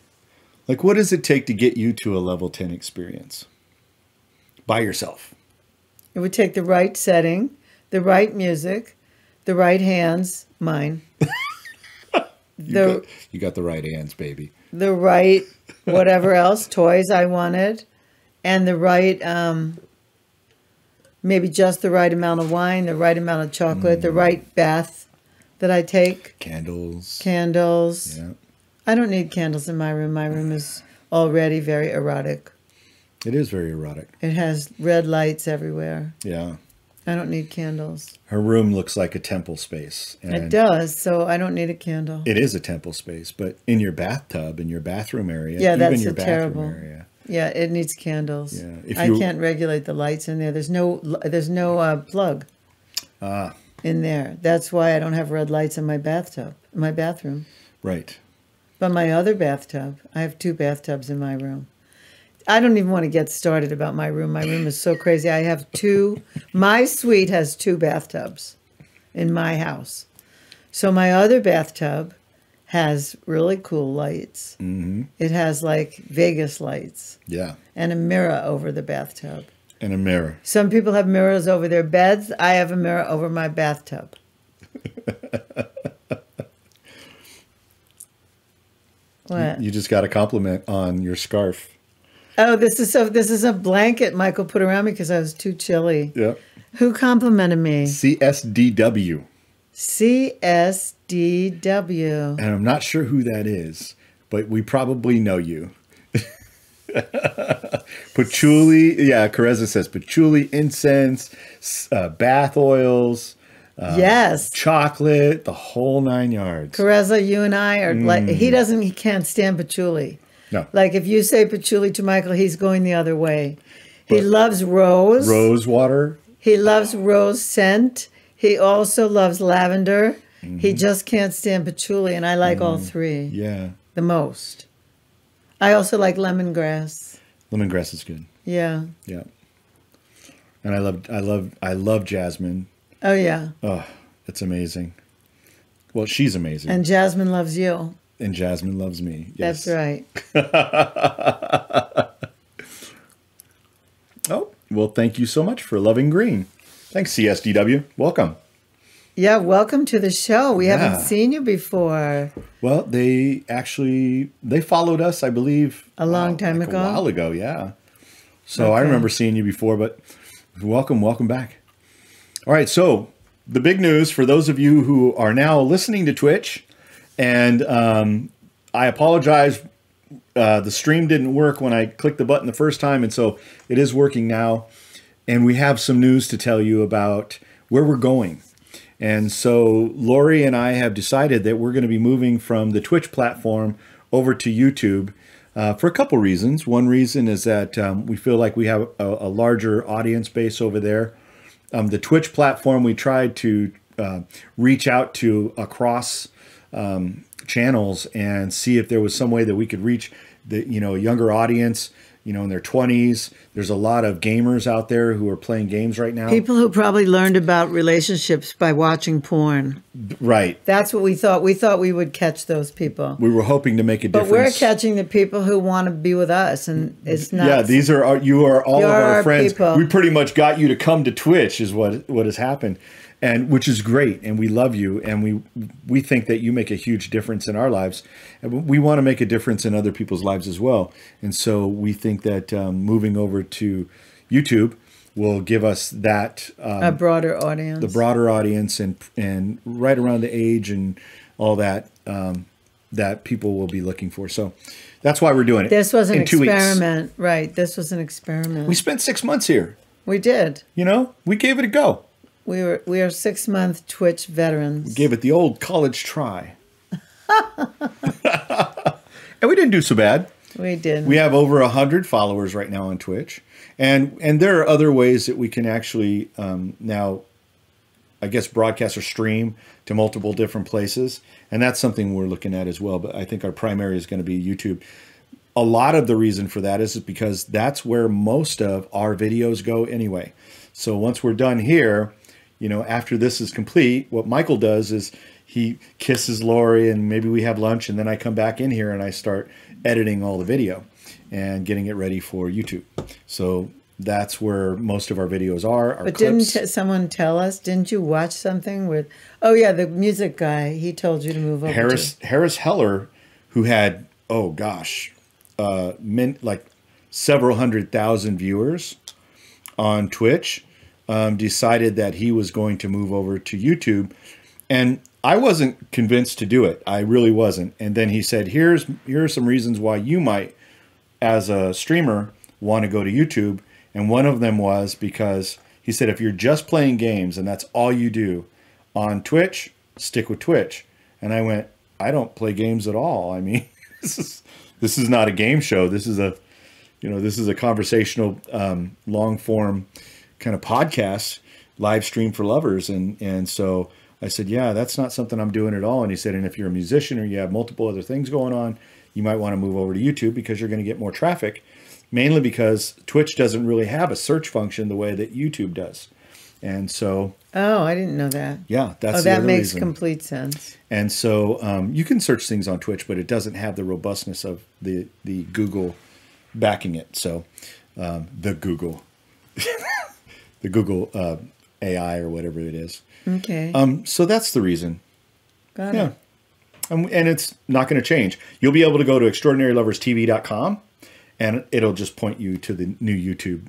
Speaker 2: Like, what does it take to get you to a level 10 experience by yourself?
Speaker 3: It would take the right setting, the right music, the right hands, mine.
Speaker 2: You got the right hands, baby.
Speaker 3: the right whatever else, toys I wanted, and the right, maybe just the right amount of wine, the right amount of chocolate, the right bath that I take.
Speaker 2: Candles.
Speaker 3: Candles.
Speaker 2: Yeah.
Speaker 3: I don't need candles in my room. My room is already very erotic.
Speaker 2: It is very erotic.
Speaker 3: It has red lights everywhere.
Speaker 2: Yeah.
Speaker 3: I don't need candles.
Speaker 2: Her room looks like a temple space. And
Speaker 3: it does, so I don't need a candle.
Speaker 2: it is a temple space, but in your bathtub, in your bathroom area,
Speaker 3: Yeah,
Speaker 2: even
Speaker 3: that's
Speaker 2: your bathroom
Speaker 3: terrible.
Speaker 2: area.
Speaker 3: Yeah, it needs candles.
Speaker 2: Yeah, if
Speaker 3: I
Speaker 2: you-
Speaker 3: can't regulate the lights in there. There's no plug in there. That's why I don't have red lights in my bathtub, my bathroom.
Speaker 2: Right.
Speaker 3: But my other bathtub, I have 2 bathtubs in my room. I don't even want to get started about my room. My room is so crazy. I have 2. My suite has 2 bathtubs in my house. So my other bathtub has really cool lights.
Speaker 2: Mm-hmm.
Speaker 3: It has like Vegas lights
Speaker 2: Yeah.
Speaker 3: and a mirror over the bathtub.
Speaker 2: And a mirror.
Speaker 3: Some people have mirrors over their beds. I have a mirror over my bathtub. What?
Speaker 2: You just got a compliment on your scarf.
Speaker 3: Oh, this is a blanket Michael put around me because I was too chilly.
Speaker 2: Yeah.
Speaker 3: Who complimented me?
Speaker 2: CSDW.
Speaker 3: CSDW.
Speaker 2: And I'm not sure who that is, but we probably know you. Patchouli. Yeah, Careza says patchouli, incense, bath oils.
Speaker 3: Yes.
Speaker 2: Chocolate, the whole 9 yards.
Speaker 3: Careza, you and I are like, he can't stand patchouli.
Speaker 2: No.
Speaker 3: Like if you say patchouli to Michael, he's going the other way. He loves rose.
Speaker 2: Rose water.
Speaker 3: He loves rose scent. He also loves lavender. He just can't stand patchouli, and I like all 3
Speaker 2: Yeah.
Speaker 3: the most. I also like lemongrass.
Speaker 2: Lemongrass is good.
Speaker 3: Yeah.
Speaker 2: Yeah. And I love jasmine.
Speaker 3: Oh, yeah.
Speaker 2: Oh, it's amazing. Well, she's amazing.
Speaker 3: And Jasmine loves you.
Speaker 2: And Jasmine loves me. Yes.
Speaker 3: That's right.
Speaker 2: Oh, well, thank you so much for loving green. Thanks, CSDW. Welcome.
Speaker 3: Yeah, welcome to the show. We
Speaker 2: Yeah.
Speaker 3: haven't seen you before.
Speaker 2: Well, they followed us, I believe,
Speaker 3: A long time ago?
Speaker 2: a while ago, yeah. So I
Speaker 3: Okay.
Speaker 2: remember seeing you before, but welcome back. All right, so the big news for those of you who are now listening to Twitch, and I apologize, the stream didn't work when I clicked the button the first time, and so it is working now. And we have some news to tell you about where we're going. And so Lori and I have decided that we're going to be moving from the Twitch platform over to YouTube for a couple reasons. One reason is that we feel like we have a larger audience base over there. The Twitch platform, we tried to reach out to across channels and see if there was some way that we could reach a younger audience, in their 20s. There's a lot of gamers out there who are playing games right now.
Speaker 3: People who probably learned about relationships by watching porn.
Speaker 2: Right.
Speaker 3: That's what we thought. We thought we would catch those people.
Speaker 2: We were hoping to make a
Speaker 3: But
Speaker 2: difference.
Speaker 3: we're catching the people who want to be with us, and it's not.
Speaker 2: Yeah, you are all
Speaker 3: You're
Speaker 2: of our
Speaker 3: our
Speaker 2: friends.
Speaker 3: people.
Speaker 2: We pretty much got you to come to Twitch is what has happened. And which is great, and we love you, and we think that you make a huge difference in our lives, and we want to make a difference in other people's lives as well. And so we think that moving over to YouTube will give us that
Speaker 3: a broader audience.
Speaker 2: the broader audience, and right around the age and all that that people will be looking for. So that's why we're doing it.
Speaker 3: This was an
Speaker 2: in 2 weeks.
Speaker 3: experiment, right? This was an experiment.
Speaker 2: We spent 6 months here.
Speaker 3: We did.
Speaker 2: We gave it a go.
Speaker 3: We are 6-month Twitch veterans.
Speaker 2: Gave it the old college try. And we didn't do so bad.
Speaker 3: We did.
Speaker 2: We have over 100 followers right now on Twitch. And there are other ways that we can actually now, I guess, broadcast or stream to multiple different places. And that's something we're looking at as well. But I think our primary is going to be YouTube. A lot of the reason for that is because that's where most of our videos go anyway. So once we're done here, after this is complete, what Michael does is he kisses Lori and maybe we have lunch, and then I come back in here and I start editing all the video and getting it ready for YouTube. So that's where most of our videos are.
Speaker 3: But
Speaker 2: clips.
Speaker 3: didn't someone tell us? Didn't you watch something with? Oh yeah, the music guy. He told you to move over.
Speaker 2: Harris Heller, who had oh gosh, like several 100,000 viewers on Twitch, decided that he was going to move over to YouTube. And I wasn't convinced to do it. I really wasn't. And then he said, here are some reasons why you might, as a streamer, want to go to YouTube. And one of them was because he said, if you're just playing games and that's all you do on Twitch, stick with Twitch. And I went, I don't play games at all. I mean, this is not a game show. This is a conversational, long form kind of podcast, live stream for lovers. And so I said, yeah, that's not something I'm doing at all. And he said, and if you're a musician or you have multiple other things going on, you might want to move over to YouTube because you're going to get more traffic, mainly because Twitch doesn't really have a search function the way that YouTube does. And so...
Speaker 3: Oh, I didn't know that.
Speaker 2: Yeah, that's
Speaker 3: the other reason. Oh, that makes
Speaker 2: reason.
Speaker 3: Complete sense.
Speaker 2: And so you can search things on Twitch, but it doesn't have the robustness of the Google backing it. So the Google, the Google AI or whatever it is.
Speaker 3: Okay.
Speaker 2: So that's the reason.
Speaker 3: Got it.
Speaker 2: And it's not going to change. You'll be able to go to extraordinaryloverstv.com and it'll just point you to the new YouTube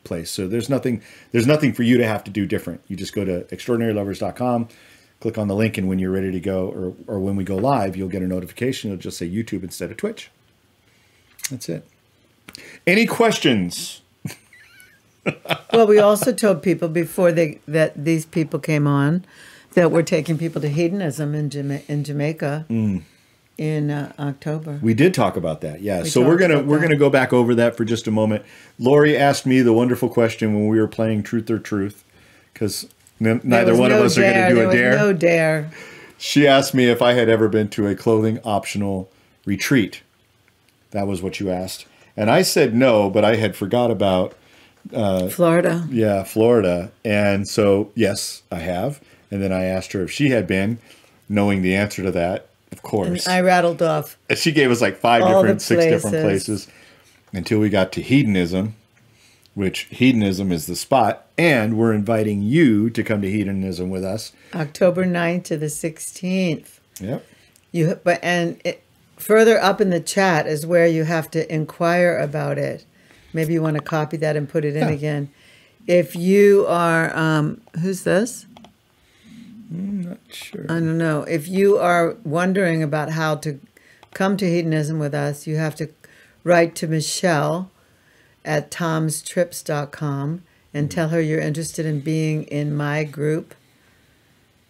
Speaker 2: place. So there's nothing for you to have to do different. You just go to extraordinarylovers.com, click on the link, and when you're ready to go or when we go live, you'll get a notification. It'll just say YouTube instead of Twitch. That's it. Any questions?
Speaker 3: Well, we also told people before that these people came on that we're taking people to hedonism in Jamaica in October.
Speaker 2: We did talk about that, yeah. So we're gonna go back over that for just a moment. Lori asked me the wonderful question when we were playing Truth or Truth, because neither one of us are going to do a dare.
Speaker 3: No dare.
Speaker 2: She asked me if I had ever been to a clothing optional retreat. That was what you asked, and I said no, but I had forgot about
Speaker 3: Florida.
Speaker 2: Yeah, Florida, and so yes, I have. And then I asked her if she had been, knowing the answer to that, of course.
Speaker 3: And I rattled off.
Speaker 2: And she gave us like six different places until we got to hedonism, which hedonism is the spot. And we're inviting you to come to hedonism with us.
Speaker 3: October 9th to the 16th.
Speaker 2: Yep.
Speaker 3: Further up in the chat is where you have to inquire about it. Maybe you want to copy that and put it in again. If you are, who's this?
Speaker 2: I'm not sure.
Speaker 3: I don't know. If you are wondering about how to come to hedonism with us, you have to write to Michelle at tomstrips.com and tell her you're interested in being in my group.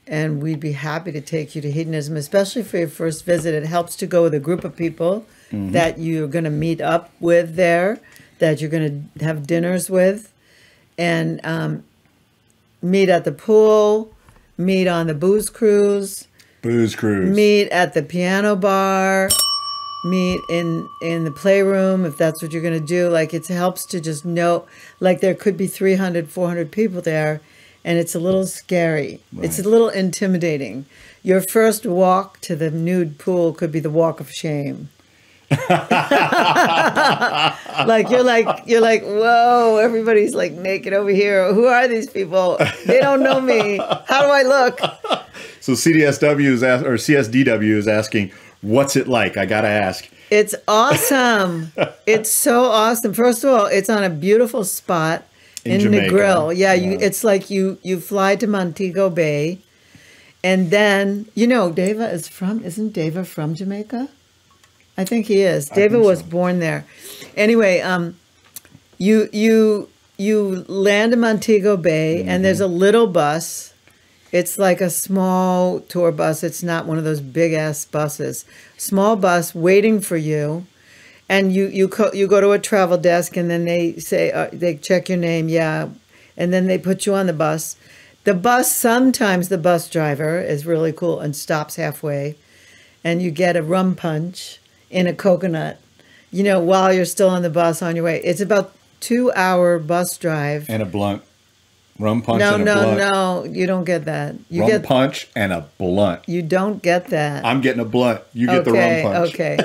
Speaker 3: And we'd be happy to take you to hedonism, especially for your first visit. It helps to go with a group of people that you're going to meet up with there, that you're going to have dinners with, and meet at the pool, meet on the booze cruise, meet at the piano bar, meet in the playroom if that's what you're going to do. Like, it helps to just know, like, there could be 300, 400 people there, and it's a little scary. Right. It's a little intimidating. Your first walk to the nude pool could be the walk of shame. like you're like, whoa, everybody's like naked over here. Who are these people? They don't know me. How do I look?
Speaker 2: So CSDW is asking, what's it like? I gotta ask.
Speaker 3: It's awesome. It's so awesome. First of all, it's on a beautiful spot in Negril. Yeah, it's like you fly to Montego Bay, and then Deva isn't Deva from Jamaica? I think he is. Deva was born there. Anyway, you land in Montego Bay, and there's a little bus. It's like a small tour bus. It's not one of those big ass buses. Small bus waiting for you, and you go to a travel desk, and then they say they check your name, and then they put you on the bus. Sometimes the bus driver is really cool and stops halfway, and you get a rum punch in a coconut, while you're still on the bus on your way. It's about 2-hour bus drive. And
Speaker 2: a blunt. Rum punch and a blunt.
Speaker 3: No, you don't get that.
Speaker 2: Rum punch and a blunt.
Speaker 3: You don't get that.
Speaker 2: I'm getting a blunt. You get the rum punch.
Speaker 3: Okay.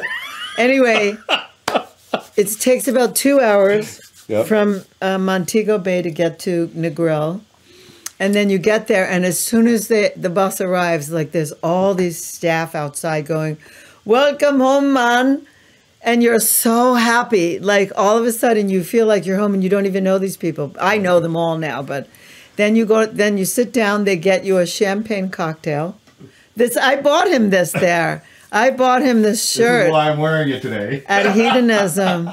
Speaker 3: Anyway, it takes about 2 hours from Montego Bay to get to Negril. And then you get there, and as soon as the bus arrives, like, there's all these staff outside going, "Welcome home, man. And you're so happy. Like all of a sudden you feel like you're home and you don't even know these people. I know them all now, but then you sit down, they get you a champagne cocktail. I bought him this there. I bought him this shirt.
Speaker 2: This is why I'm wearing it today.
Speaker 3: At Hedonism.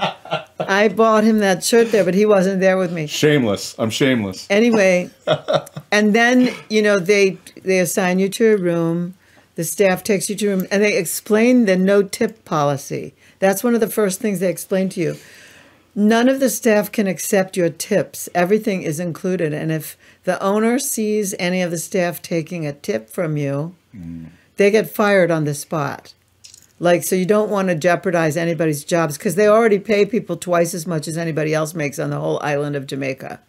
Speaker 3: I bought him that shirt there, but he wasn't there with me.
Speaker 2: Shameless. I'm shameless.
Speaker 3: Anyway, and then, they assign you to a room. The staff takes you to a room, and they explain the no-tip policy. That's one of the first things they explain to you. None of the staff can accept your tips. Everything is included. And if the owner sees any of the staff taking a tip from you, they get fired on the spot. So you don't want to jeopardize anybody's jobs because they already pay people twice as much as anybody else makes on the whole island of Jamaica.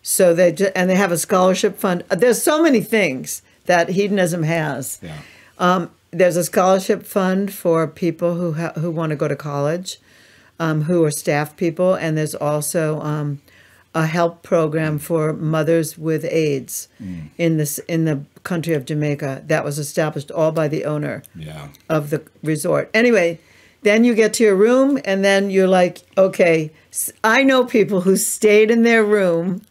Speaker 3: So they have a scholarship fund. There's so many things that hedonism has.
Speaker 2: Yeah.
Speaker 3: There's a scholarship fund for people who want to go to college, who are staff people, and there's also a help program for mothers with AIDS in the country of Jamaica that was established all by the owner of the resort. Anyway, then you get to your room, and then you're like, okay, I know people who stayed in their room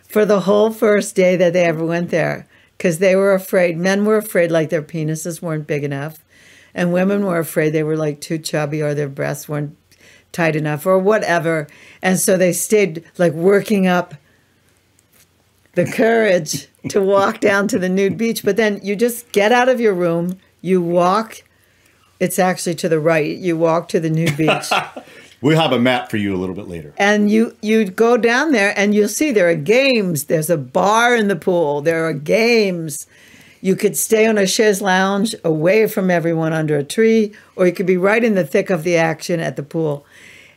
Speaker 3: for the whole first day that they ever went there. Because they were afraid, men were afraid like their penises weren't big enough. And women were afraid they were like too chubby or their breasts weren't tight enough or whatever. And so they stayed like working up the courage to walk down to the nude beach. But then you just get out of your room, you walk, it's actually to the right, you walk to the nude beach.
Speaker 2: We'll have a map for you a little bit later.
Speaker 3: And you go down there and you'll see there are games. There's a bar in the pool. There are games. You could stay on a chaise lounge away from everyone under a tree, or you could be right in the thick of the action at the pool.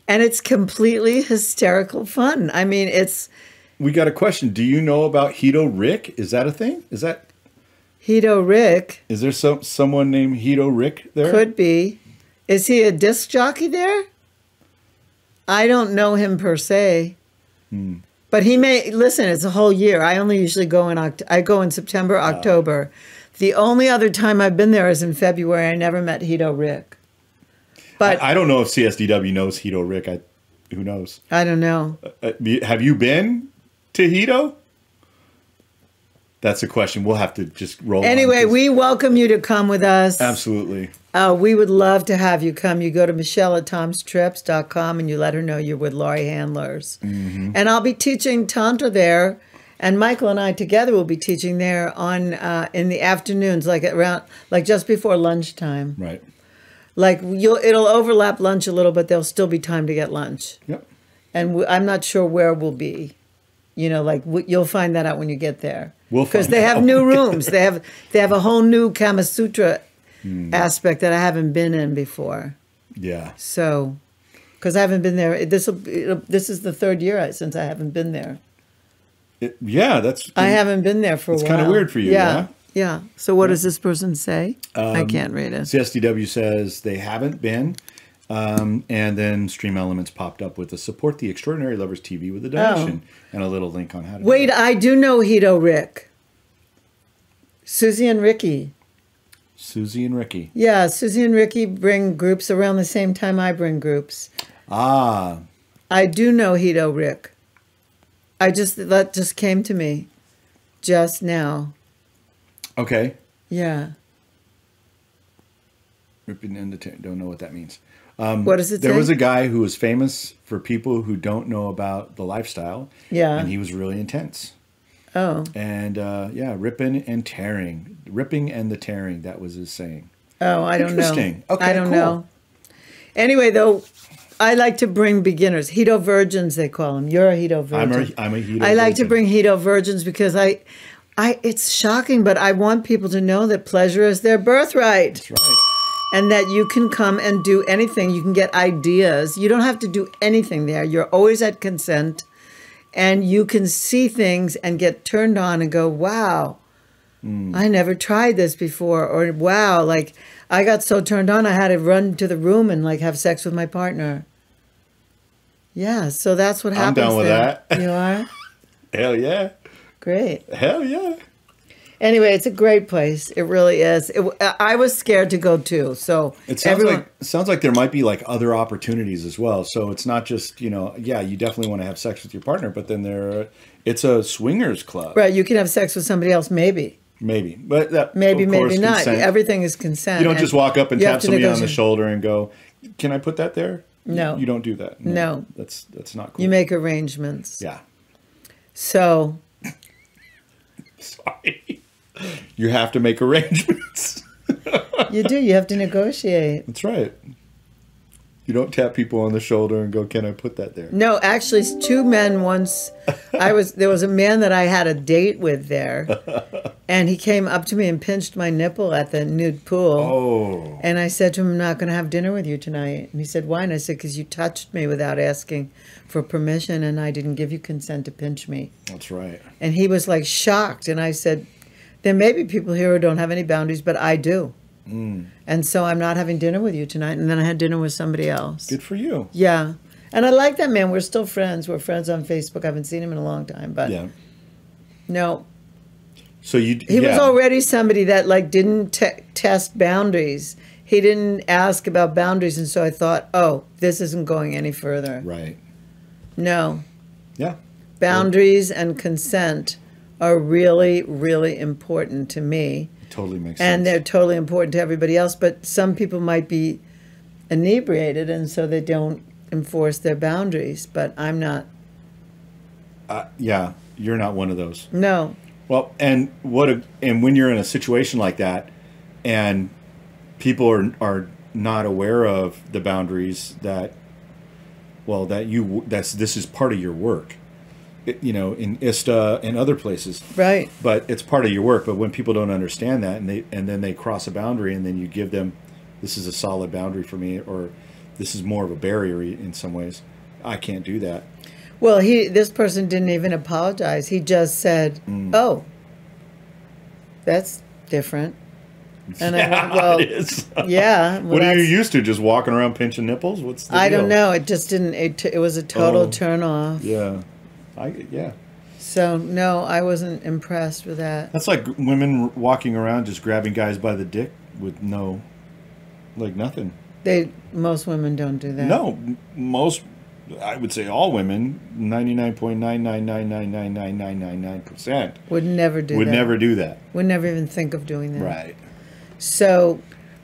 Speaker 3: And it's completely hysterical fun. I mean,
Speaker 2: We got a question. Do you know about Hito Rick? Is that a thing? Is that...
Speaker 3: Hito Rick?
Speaker 2: Is there someone named Hito Rick there?
Speaker 3: Could be. Is he a disc jockey there? I don't know him per se, but he may listen. It's a whole year. I only usually go in September, October. The only other time I've been there is in February. I never met Hito Rick, but
Speaker 2: I don't know if CSDW knows Hito Rick. Who knows?
Speaker 3: I don't know.
Speaker 2: Have you been to Hito? That's a question. We'll have to just roll.
Speaker 3: Anyway, we welcome you to come with us.
Speaker 2: Absolutely.
Speaker 3: We would love to have you come. You go to Michelle@tomstrips.com and you let her know you're with Laurie Handlers. And I'll be teaching Tantra there, and Michael and I together will be teaching there on in the afternoons, like just before lunchtime.
Speaker 2: Right.
Speaker 3: It'll overlap lunch a little, but there'll still be time to get lunch.
Speaker 2: Yep.
Speaker 3: And I'm not sure where we'll be. You'll find that out when you get there.
Speaker 2: Because
Speaker 3: they have new rooms. They have a whole new Kama Sutra aspect that I haven't been in before.
Speaker 2: Yeah.
Speaker 3: So, because I haven't been there, this is the third year since I haven't been there. I haven't been there for a while.
Speaker 2: It's kind of weird for you, yeah?
Speaker 3: Yeah. So what does this person say? I can't read it.
Speaker 2: CSDW says they haven't been. And then Stream Elements popped up with a support the Extraordinary Lovers TV with a donation and a little link on how to
Speaker 3: Wait,
Speaker 2: do that.
Speaker 3: I do know Hito Rick. Susie and Ricky.
Speaker 2: Susie and Ricky.
Speaker 3: Yeah, Susie and Ricky bring groups around the same time I bring groups.
Speaker 2: Ah.
Speaker 3: I do know Hito Rick. That just came to me just now.
Speaker 2: Okay.
Speaker 3: Yeah.
Speaker 2: Ripping in the don't know what that means.
Speaker 3: What does it say?
Speaker 2: There was a guy who was famous for people who don't know about the lifestyle.
Speaker 3: Yeah.
Speaker 2: And he was really intense.
Speaker 3: Oh.
Speaker 2: And ripping and tearing. Ripping and the tearing, that was his saying.
Speaker 3: Oh, I don't know.
Speaker 2: Interesting. Okay,
Speaker 3: I don't
Speaker 2: cool.
Speaker 3: know. Anyway, though, I like to bring beginners. Hito virgins, they call them. You're a Hito virgin.
Speaker 2: I'm a Hito
Speaker 3: I like
Speaker 2: virgin.
Speaker 3: to bring Hito virgins because it's shocking, but I want people to know that pleasure is their birthright.
Speaker 2: That's right.
Speaker 3: And that you can come and do anything. You can get ideas. You don't have to do anything there. You're always at consent. And you can see things and get turned on and go, wow, I never tried this before. Or, wow, I got so turned on I had to run to the room and, have sex with my partner. Yeah, so that's what happens
Speaker 2: I'm down with
Speaker 3: there.
Speaker 2: that.
Speaker 3: You are?
Speaker 2: Hell yeah.
Speaker 3: Great.
Speaker 2: Hell yeah.
Speaker 3: Anyway, it's a great place. It really is. I was scared to go too. So
Speaker 2: it sounds like there might be like other opportunities as well. So it's not just, you definitely want to have sex with your partner, but then it's a swingers club.
Speaker 3: Right. You can have sex with somebody else, maybe.
Speaker 2: But that,
Speaker 3: maybe not.
Speaker 2: Consent.
Speaker 3: Everything is consent.
Speaker 2: You don't just walk up and tap somebody on the shoulder and go, "Can I put that there?"
Speaker 3: No.
Speaker 2: You don't do that.
Speaker 3: No.
Speaker 2: That's not cool.
Speaker 3: You make arrangements.
Speaker 2: Yeah.
Speaker 3: So.
Speaker 2: Sorry. You have to make arrangements.
Speaker 3: You do. You have to negotiate.
Speaker 2: That's right. You don't tap people on the shoulder and go, "Can I put that there?"
Speaker 3: No, actually, 2 men once. There was a man that I had a date with there, and he came up to me and pinched my nipple at the nude pool.
Speaker 2: Oh.
Speaker 3: And I said to him, "I'm not going to have dinner with you tonight." And he said, "Why?" And I said, "Because you touched me without asking for permission, and I didn't give you consent to pinch me."
Speaker 2: That's right.
Speaker 3: And he was like shocked, and I said, "There may be people here who don't have any boundaries, but I do. And so I'm not having dinner with you tonight." And then I had dinner with somebody else.
Speaker 2: Good for you.
Speaker 3: Yeah. And I like that man. We're still friends. We're friends on Facebook. I haven't seen him in a long time, but no.
Speaker 2: So
Speaker 3: he was already somebody that like didn't test boundaries. He didn't ask about boundaries, and so I thought, oh, this isn't going any further.
Speaker 2: Right.
Speaker 3: No.
Speaker 2: Yeah.
Speaker 3: Boundaries and consent are really, really important to me.
Speaker 2: Totally makes sense.
Speaker 3: And they're totally important to everybody else, but some people might be inebriated, and so they don't enforce their boundaries, but I'm not.
Speaker 2: Yeah, you're not one of those.
Speaker 3: No.
Speaker 2: Well, and when you're in a situation like that, and people are not aware of the boundaries this is part of your work. In ISTA and other places.
Speaker 3: Right.
Speaker 2: But it's part of your work. But when people don't understand that and then they cross a boundary and then you give them, this is a solid boundary for me, or this is more of a barrier in some ways, I can't do that.
Speaker 3: Well, this person didn't even apologize. He just said, "Oh, that's different." And I went, well,
Speaker 2: it is.
Speaker 3: Yeah. Well,
Speaker 2: what are you used to? Just walking around pinching nipples? What's the deal?
Speaker 3: I don't know. It just didn't. It was a total turn off.
Speaker 2: Yeah.
Speaker 3: So no, I wasn't impressed with that.
Speaker 2: That's like women walking around just grabbing guys by the dick with nothing.
Speaker 3: Most women don't do that.
Speaker 2: No, I would say all women, 99.9999999%
Speaker 3: would never do that.
Speaker 2: Would never do that.
Speaker 3: Would never even think of doing that.
Speaker 2: Right.
Speaker 3: So,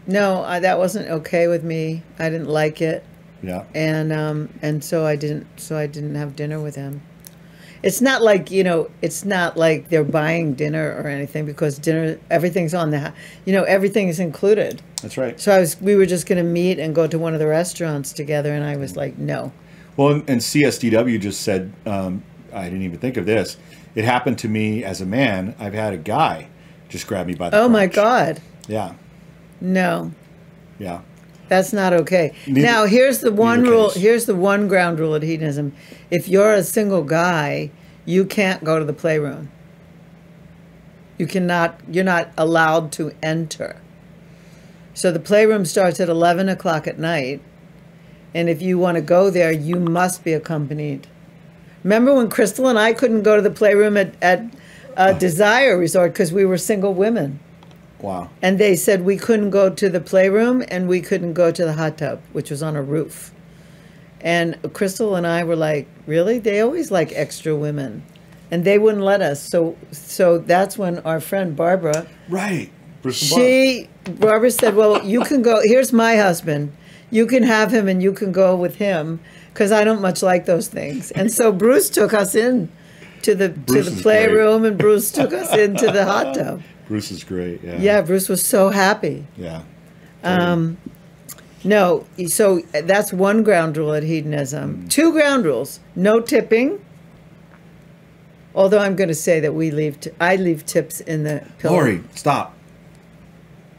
Speaker 3: no, that wasn't okay with me. I didn't like it.
Speaker 2: Yeah.
Speaker 3: And so I didn't have dinner with him. It's not like, it's not like they're buying dinner or anything, because dinner, everything's on everything is included.
Speaker 2: That's right.
Speaker 3: So we were just going to meet and go to one of the restaurants together, and I was like, no.
Speaker 2: Well, and CSDW just said, I didn't even think of this. It happened to me as a man. I've had a guy just grab me by the crotch.
Speaker 3: My God.
Speaker 2: Yeah.
Speaker 3: No.
Speaker 2: Yeah.
Speaker 3: That's not okay. Now, here's the one rule. Here's the one ground rule at hedonism. If you're a single guy, you can't go to the playroom. You're not allowed to enter. So the playroom starts at 11 o'clock at night. And if you want to go there, you must be accompanied. Remember when Crystal and I couldn't go to the playroom at Desire Resort because we were single women?
Speaker 2: Wow.
Speaker 3: And they said we couldn't go to the playroom and we couldn't go to the hot tub, which was on a roof. And Crystal and I were like, really? They always like extra women. And they wouldn't let us. So that's when our friend Barbara...
Speaker 2: Right.
Speaker 3: Barbara said, well, you can go... Here's my husband. You can have him and you can go with him, because I don't much like those things. And so Bruce took us in to the playroom, and Bruce took us into the hot tub.
Speaker 2: Bruce is great, yeah.
Speaker 3: Yeah, Bruce was so happy.
Speaker 2: Yeah.
Speaker 3: No, so that's one ground rule at hedonism. 2 ground rules. No tipping. Although I'm going to say that I leave tips in the pillow.
Speaker 2: Lori, stop.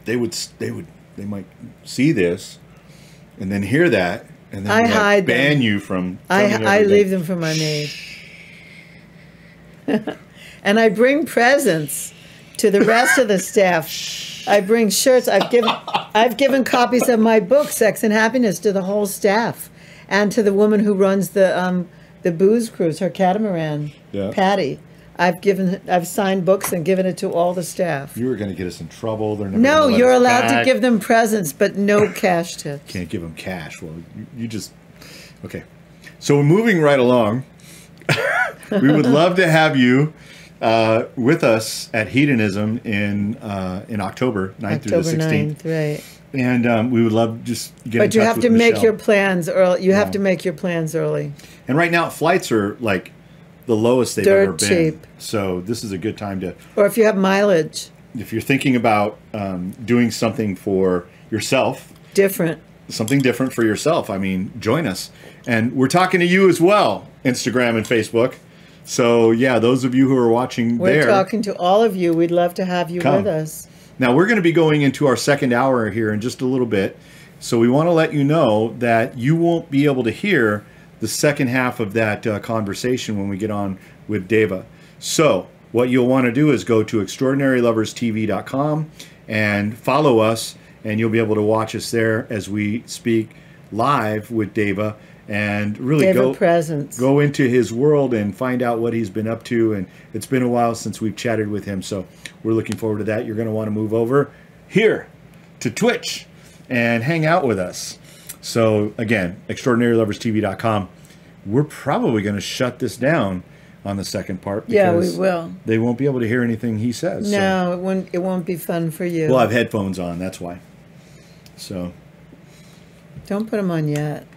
Speaker 2: They might see this and then hear that, and then
Speaker 3: I hide
Speaker 2: ban
Speaker 3: them.
Speaker 2: You from
Speaker 3: I leave them for my maid. And I bring presents to the rest of the staff. I bring shirts. I've given copies of my book, Sex and Happiness, to the whole staff, and to the woman who runs the booze cruise, her catamaran,
Speaker 2: yeah.
Speaker 3: Patty. I've signed books and given it to all the staff.
Speaker 2: You were going to get us in trouble. They're never
Speaker 3: No,
Speaker 2: gonna let
Speaker 3: you're
Speaker 2: us
Speaker 3: allowed
Speaker 2: back.
Speaker 3: to give them presents, but no cash tips.
Speaker 2: Can't give them cash. Well, you just... Okay. So we're moving right along. We would love to have you with us at Hedonism in October 9th through the 16th.
Speaker 3: 9th, right.
Speaker 2: And we would love just get in
Speaker 3: But you
Speaker 2: touch
Speaker 3: have
Speaker 2: with
Speaker 3: to make
Speaker 2: Michelle.
Speaker 3: your plans early. You have to make your plans early.
Speaker 2: And right now, flights are like the lowest they've
Speaker 3: Dirt
Speaker 2: ever been.
Speaker 3: cheap.
Speaker 2: So this is a good time to...
Speaker 3: Or if you have mileage.
Speaker 2: If you're thinking about doing something for yourself...
Speaker 3: Different.
Speaker 2: Something different for yourself. I mean, join us. And we're talking to you as well, Instagram and Facebook. So, yeah, those of you who are watching
Speaker 3: We're
Speaker 2: there...
Speaker 3: talking to all of you. We'd love to have you
Speaker 2: Come.
Speaker 3: with us.
Speaker 2: Now, we're going to be going into our second hour here in just a little bit. So we want to let you know that you won't be able to hear the second half of that conversation when we get on with Deva. So what you'll want to do is go to extraordinaryloverstv.com and follow us, and you'll be able to watch us there as we speak live with Deva and really go into his world and find out what he's been up to. And it's been a while since we've chatted with him, so we're looking forward to that. You're going to want to move over here to Twitch and hang out with us. So again, extraordinaryloverstv.com. We're probably going to shut this down on the second part.
Speaker 3: Yeah, we will.
Speaker 2: They won't be able to hear anything he says.
Speaker 3: No,
Speaker 2: So.
Speaker 3: it won't be fun for you.
Speaker 2: We'll have headphones on, that's why. So.
Speaker 3: Don't put them on yet.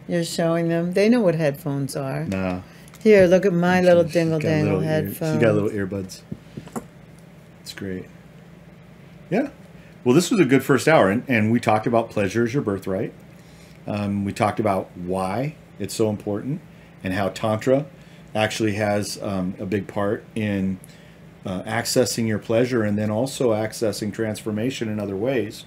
Speaker 3: You're showing them. They know what headphones are.
Speaker 2: Nah.
Speaker 3: Here, look at my little dingle-dangle headphones.
Speaker 2: She got little earbuds. It's great. Yeah. Well, this was a good first hour, and we talked about pleasure is your birthright. We talked about why it's so important and how Tantra actually has a big part in accessing your pleasure and then also accessing transformation in other ways,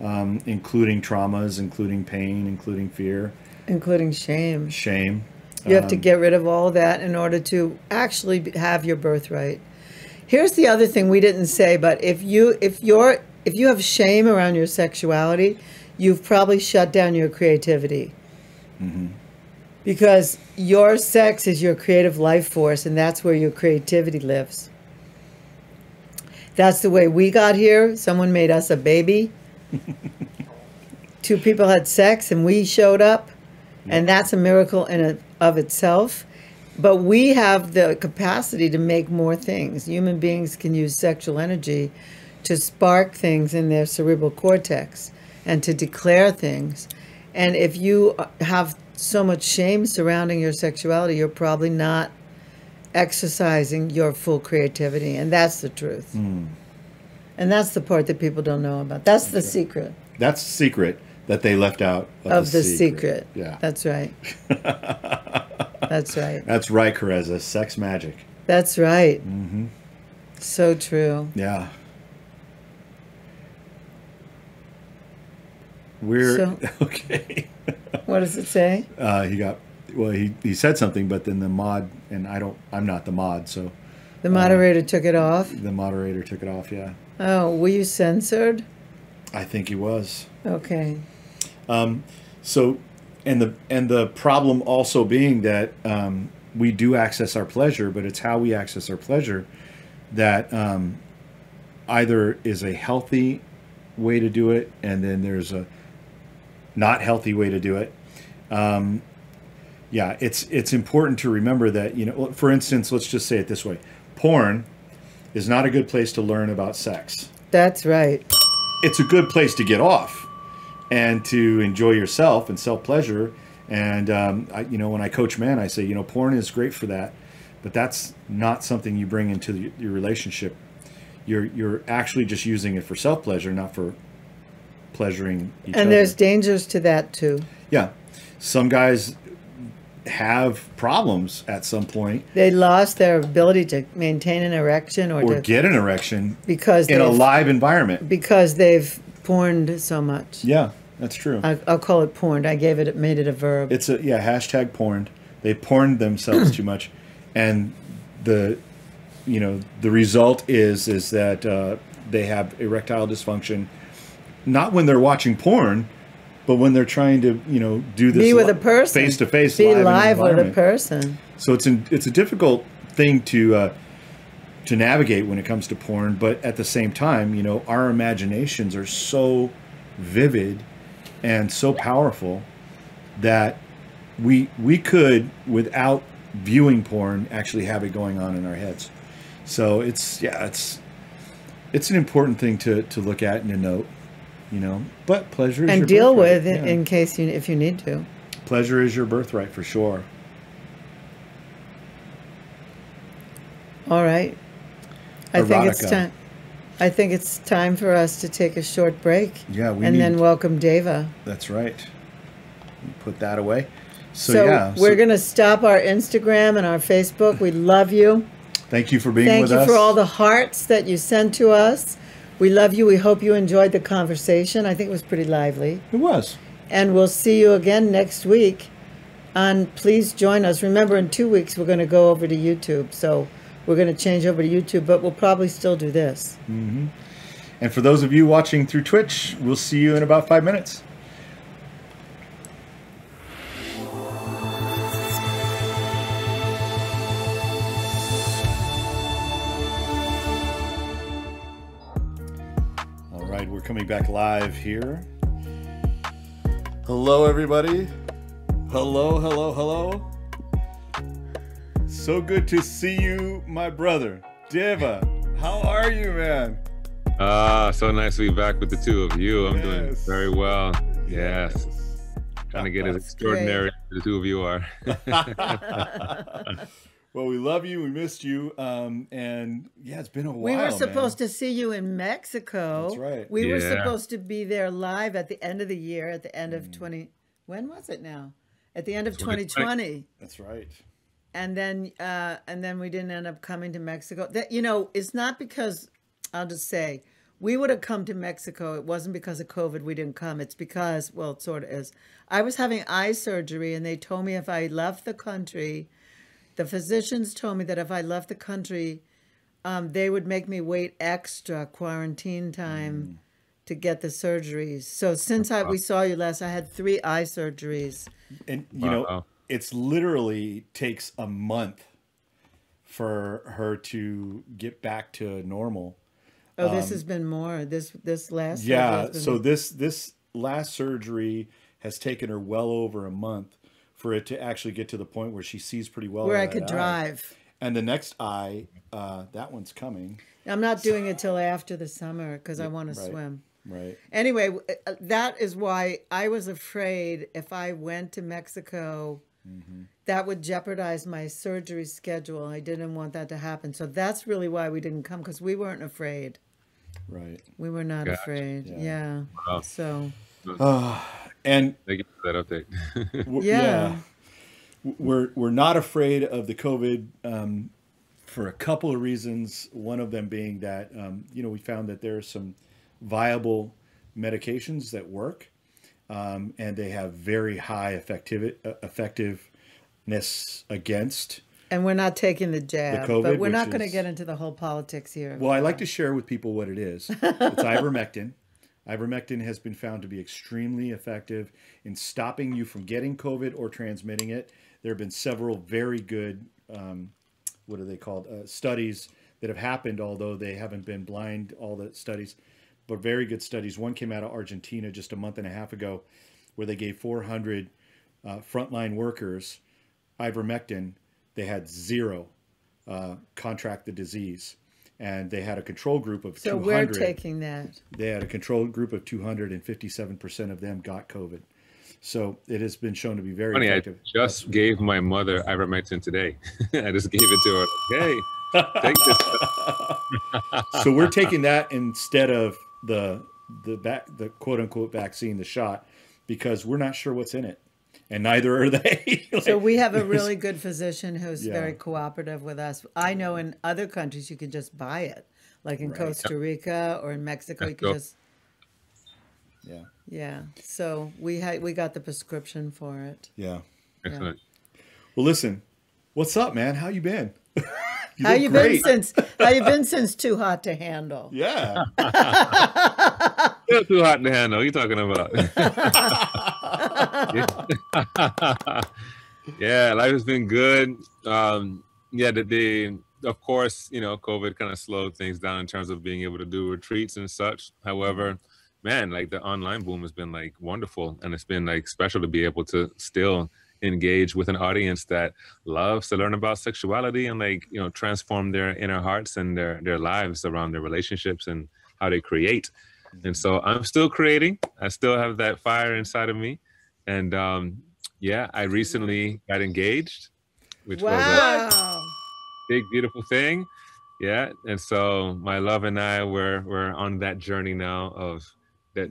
Speaker 2: including traumas, including pain, including fear. Including shame. Shame.
Speaker 3: You have to get rid of all that in order to actually have your birthright. Here's the other thing we didn't say, but if you have shame around your sexuality, you've probably shut down your creativity.
Speaker 2: Mm-hmm.
Speaker 3: Because your sex is your creative life force, and that's where your creativity lives. That's the way we got here. Someone made us a baby. Two people had sex, and we showed up. And that's a miracle in and of itself. But we have the capacity to make more things. Human beings can use sexual energy to spark things in their cerebral cortex and to declare things. And if you have so much shame surrounding your sexuality, you're probably not exercising your full creativity. And that's the truth.
Speaker 2: Mm.
Speaker 3: And that's the part that people don't know about. That's the secret.
Speaker 2: That's the secret that they left out
Speaker 3: of the secret.
Speaker 2: Yeah.
Speaker 3: That's right. That's right.
Speaker 2: That's right, Careza. Sex magic.
Speaker 3: That's right.
Speaker 2: Mm-hmm.
Speaker 3: So true.
Speaker 2: Yeah. Okay.
Speaker 3: What does it say?
Speaker 2: He said something, but then the mod, and I'm not the mod, so.
Speaker 3: The moderator took it off?
Speaker 2: The moderator took it off, yeah.
Speaker 3: Oh, were you censored?
Speaker 2: I think he was.
Speaker 3: Okay.
Speaker 2: So, and the problem also being that we do access our pleasure, but it's how we access our pleasure that either is a healthy way to do it, and then there's a not healthy way to do it. Yeah, it's important to remember that, for instance, let's just say it this way. Porn is not a good place to learn about sex.
Speaker 3: That's right.
Speaker 2: It's a good place to get off and to enjoy yourself and self-pleasure. And, when I coach men, I say, porn is great for that, but that's not something you bring into your relationship. You're actually just using it for self-pleasure, not for pleasuring each other.
Speaker 3: And there's dangers to that, too.
Speaker 2: Yeah. Some guys have problems at some point.
Speaker 3: They lost their ability to maintain an erection or to
Speaker 2: get an erection
Speaker 3: because
Speaker 2: in a live environment.
Speaker 3: Because they've porned so much.
Speaker 2: Yeah, that's true.
Speaker 3: I'll call it porned. made it a verb.
Speaker 2: It's hashtag porned. They porned themselves too much. And the result is that they have erectile dysfunction, not when they're watching porn, but when they're trying to, do this
Speaker 3: be with a person,
Speaker 2: face to face,
Speaker 3: be live with a person.
Speaker 2: So it's a difficult thing to navigate when it comes to porn. But at the same time, you know, our imaginations are so vivid and so powerful that we could, without viewing porn, actually have it going on in our heads. So it's an important thing to look at and to note, you know. But pleasure is
Speaker 3: and
Speaker 2: your
Speaker 3: deal
Speaker 2: birthright.
Speaker 3: with in case if you need to.
Speaker 2: Pleasure is your birthright for sure.
Speaker 3: All right. I think it's
Speaker 2: Erotica.
Speaker 3: time. I think it's time for us to take a short break.
Speaker 2: Yeah,
Speaker 3: then welcome Deva.
Speaker 2: That's right. Put that away.
Speaker 3: So
Speaker 2: yeah,
Speaker 3: we're going to stop our Instagram and our Facebook. We love you.
Speaker 2: Thank you for being with us.
Speaker 3: Thank you for all the hearts that you sent to us. We love you. We hope you enjoyed the conversation. I think it was pretty lively.
Speaker 2: It was.
Speaker 3: And we'll see you again next week. And please join us. Remember, in 2 weeks, we're going to go over to YouTube. So we're going to change over to YouTube, but we'll probably still do this.
Speaker 2: Mm-hmm. And for those of you watching through Twitch, we'll see you in about 5 minutes. All right, we're coming back live here. Hello, everybody. Hello, hello, hello. So good to see you, my brother. Deva, how are you, man?
Speaker 4: So nice to be back with the two of you. I'm doing
Speaker 2: Yes.
Speaker 4: very well. Yes. Trying to get as extraordinary as the two of you are.
Speaker 2: Well, we love you. We missed you. And yeah, it's been a while.
Speaker 3: We were supposed to see you in Mexico.
Speaker 2: That's right.
Speaker 3: We were
Speaker 4: Yeah.
Speaker 3: supposed to be there live at the end of the year, at the end of 20. When was it now? At the end of 2020.
Speaker 2: That's right.
Speaker 3: And then we didn't end up coming to Mexico. That, you know, it's not because, I'll just say, we would have come to Mexico. It wasn't because of COVID we didn't come. It's because, well, it sort of is. I was having eye surgery, and they told me if I left the country, the physicians told me that if I left the country, they would make me wait extra quarantine time to get the surgeries. So since we saw you last, I had 3 eye surgeries.
Speaker 2: And, you know, it's literally takes a month for her to get back to normal.
Speaker 3: Oh, this has been more. This last surgery
Speaker 2: Yeah,
Speaker 3: has been
Speaker 2: so this last surgery has taken her well over a month for it to actually get to the point where she sees pretty well.
Speaker 3: where
Speaker 2: in
Speaker 3: I
Speaker 2: that
Speaker 3: could
Speaker 2: eye.
Speaker 3: drive.
Speaker 2: And the next eye, that one's coming.
Speaker 3: I'm not doing it till after the summer because I want to
Speaker 2: Right.
Speaker 3: swim.
Speaker 2: Right.
Speaker 3: Anyway, that is why I was afraid if I went to Mexico, that would jeopardize my surgery schedule. I didn't want that to happen. So that's really why we didn't come, because we weren't afraid.
Speaker 2: Right.
Speaker 3: We were not
Speaker 4: Gotcha.
Speaker 3: afraid.
Speaker 2: Yeah.
Speaker 3: Yeah.
Speaker 4: Wow.
Speaker 3: So,
Speaker 2: And
Speaker 4: Thank you for that update.
Speaker 3: yeah.
Speaker 2: We're not afraid of the COVID for a couple of reasons. One of them being that, you know, we found that there are some viable medications that work, and they have very high effectiveness against.
Speaker 3: And we're not taking the jab,
Speaker 2: The COVID,
Speaker 3: but we're not
Speaker 2: which
Speaker 3: going to
Speaker 2: is-
Speaker 3: get into the whole politics here.
Speaker 2: Well, I like to share with people what it is. It's ivermectin. Ivermectin has been found to be extremely effective in stopping you from getting COVID or transmitting it. There have been several very good, what are they called, studies that have happened, although they haven't been blind, all the studies, but very good studies. One came out of Argentina just a month and a half ago where they gave 400 frontline workers ivermectin. They had 0 contract the disease. And they had a control group of 200.
Speaker 3: So we're taking that.
Speaker 2: They had a control group of 200, and 57% of them got COVID. So it has been shown to be very
Speaker 4: Funny,
Speaker 2: effective.
Speaker 4: I just gave my mother ivermectin today. I just gave it to her. Hey, take this.
Speaker 2: So we're taking that instead of the quote unquote vaccine, the shot, because we're not sure what's in it, and neither are they.
Speaker 3: So we have a really good physician who's
Speaker 2: Yeah.
Speaker 3: very cooperative with us. I know in other countries you could just buy it, like in Costa Rica or in Mexico. You could just
Speaker 2: Yeah.
Speaker 3: So we got the prescription for it.
Speaker 2: Yeah.
Speaker 4: Excellent.
Speaker 2: Well, listen, what's up, man? How you been?
Speaker 3: How you been since Too Hot to Handle?
Speaker 2: Yeah.
Speaker 4: Still too hot to handle. What are you talking about? Yeah, life has been good. yeah, of course, you know, COVID kind of slowed things down in terms of being able to do retreats and such. However, man, like the online boom has been like wonderful, and it's been like special to be able to still engage with an audience that loves to learn about sexuality and, like, you know, transform their inner hearts and their lives around their relationships and how they create. And so I'm still creating. I still have that fire inside of me. And yeah, I recently got engaged, which was a big, beautiful thing. Yeah. And so my love and I we're on that journey now of the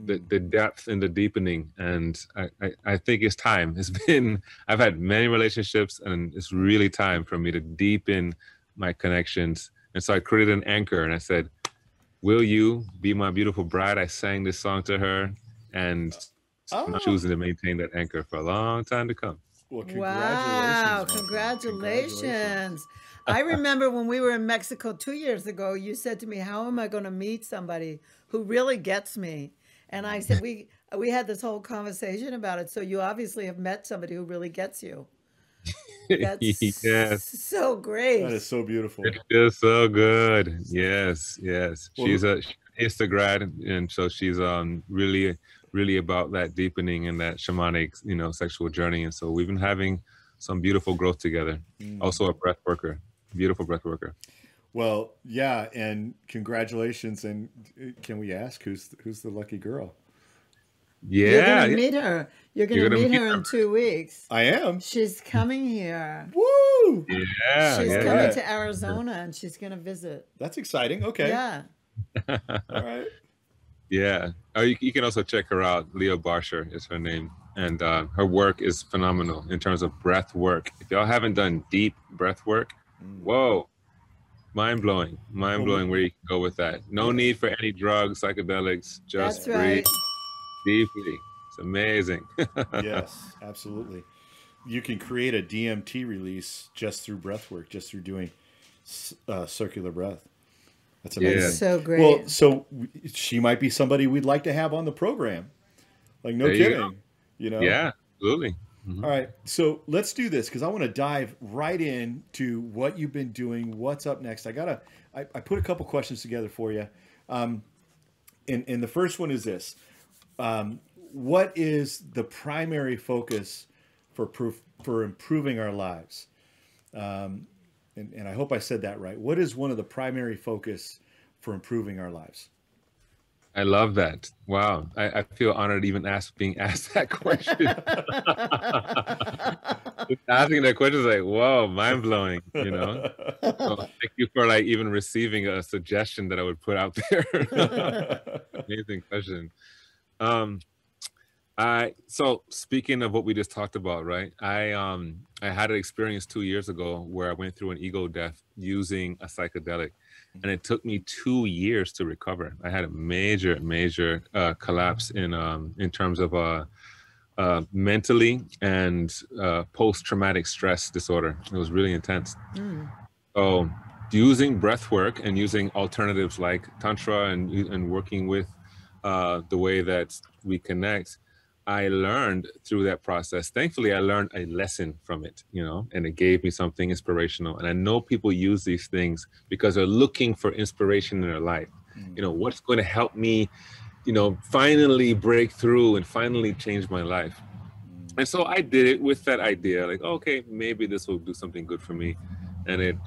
Speaker 4: depth and the deepening. And I think it's time. I've had many relationships, and it's really time for me to deepen my connections. And so I created an anchor, and I said, will you be my beautiful bride? I sang this song to her, and I'm choosing to maintain that anchor for a long time to come.
Speaker 2: Well, congratulations.
Speaker 3: Wow, congratulations. I remember when we were in Mexico 2 years ago, you said to me, how am I going to meet somebody who really gets me? And I said, we had this whole conversation about it. So you obviously have met somebody who really gets you. That's
Speaker 4: yes.
Speaker 3: so great.
Speaker 2: That is so beautiful.
Speaker 4: It is so good. Yes, yes. Well, she's a grad, and so she's really about that deepening and that shamanic, you know, sexual journey. And so we've been having some beautiful growth together. Also a breath worker, beautiful breath worker.
Speaker 2: Well, yeah, and congratulations. And can we ask who's the lucky girl?
Speaker 4: Yeah,
Speaker 3: you're gonna meet her. You're gonna meet her in 2 weeks.
Speaker 2: I am.
Speaker 3: She's coming here.
Speaker 2: Woo!
Speaker 4: Yeah,
Speaker 3: she's coming to Arizona, and she's gonna visit.
Speaker 2: That's exciting. Okay.
Speaker 3: Yeah.
Speaker 2: All right.
Speaker 4: Yeah. Oh, you can also check her out. Leah Barsher is her name, and her work is phenomenal in terms of breath work. If y'all haven't done deep breath work, whoa. Mind blowing where you can go with that. No need for any drugs, psychedelics, just breathe deeply. It's amazing.
Speaker 2: Yes, absolutely. You can create a DMT release just through breath work, just through doing circular breath. That's amazing.
Speaker 3: That's so great.
Speaker 2: Well, so she might be somebody we'd like to have on the program. Like, no kidding. You know?
Speaker 4: Yeah, absolutely.
Speaker 2: All right, so let's do this, because I want to dive right into what you've been doing, what's up next. I put a couple questions together for you. And the first one is this. What is the primary focus for improving our lives? And I hope I said that right. What is one of the primary focus for improving our lives?
Speaker 4: I love that. Wow. I feel honored even being asked that question. Asking that question is like, whoa, mind blowing, you know? So thank you for like even receiving a suggestion that I would put out there. Amazing question. So speaking of what we just talked about, right? I had an experience 2 years ago where I went through an ego death using a psychedelic, and it took me 2 years to recover. I had a major collapse in terms of mentally and post-traumatic stress disorder. It was really intense. So using breath work and using alternatives like Tantra and working with the way that we connect, I learned through that process. Thankfully, I learned a lesson from it, you know, and it gave me something inspirational. And I know people use these things because they're looking for inspiration in their life. You know, what's going to help me, you know, finally break through and finally change my life. And so I did it with that idea, like, okay, maybe this will do something good for me. And it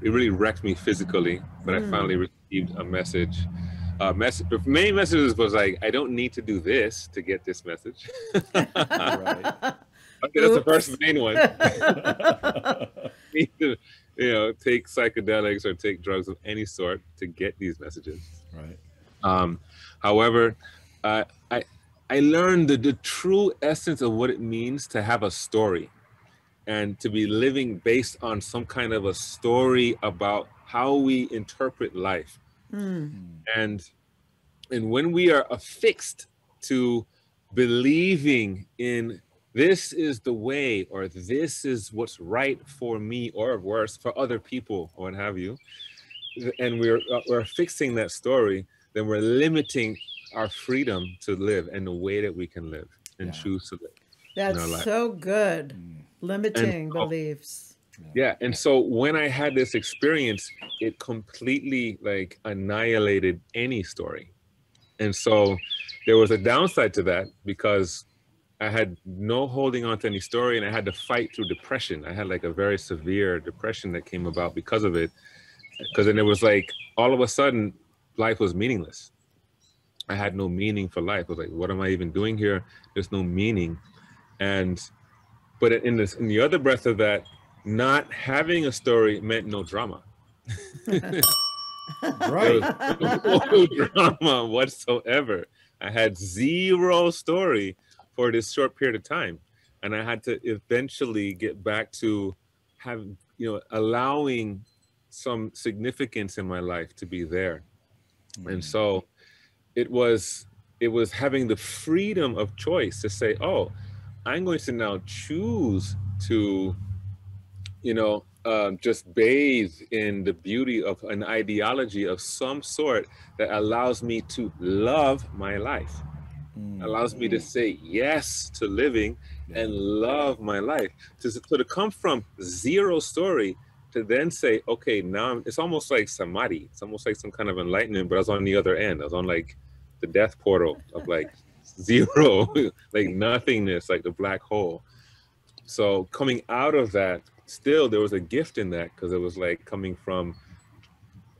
Speaker 4: really wrecked me physically, but I finally received a message. The main message was like, I don't need to do this to get this message. Right. Okay, that's the first main one. Need to, you know, take psychedelics or take drugs of any sort to get these messages.
Speaker 2: Right.
Speaker 4: However, I learned the true essence of what it means to have a story and to be living based on some kind of a story about how we interpret life. And when we are affixed to believing in this is the way, or this is what's right for me, or worse, for other people, or what have you, and we're fixing that story, then we're limiting our freedom to live and the way that we can live and choose to live.
Speaker 3: That's so good. Limiting beliefs.
Speaker 4: Yeah. And so when I had this experience, it completely like annihilated any story. And so there was a downside to that because I had no holding on to any story, and I had to fight through depression. I had like a very severe depression that came about because of it. Because then it was like all of a sudden life was meaningless. I had no meaning for life. I was like, what am I even doing here? There's no meaning. And but in the other breath of that, not having a story meant no drama.
Speaker 2: Right.
Speaker 4: No drama whatsoever. I had zero story for this short period of time, and I had to eventually get back to allowing some significance in my life to be there. And so it was having the freedom of choice to say, oh, I'm going to now choose to just bathe in the beauty of an ideology of some sort that allows me to love my life, allows me to say yes to living and love my life. So to come from zero story to then say, okay, now it's almost like samadhi. It's almost like some kind of enlightenment, but I was on the other end. I was on like the death portal of like zero, like nothingness, like the black hole. So coming out of that, still there was a gift in that, because it was like coming from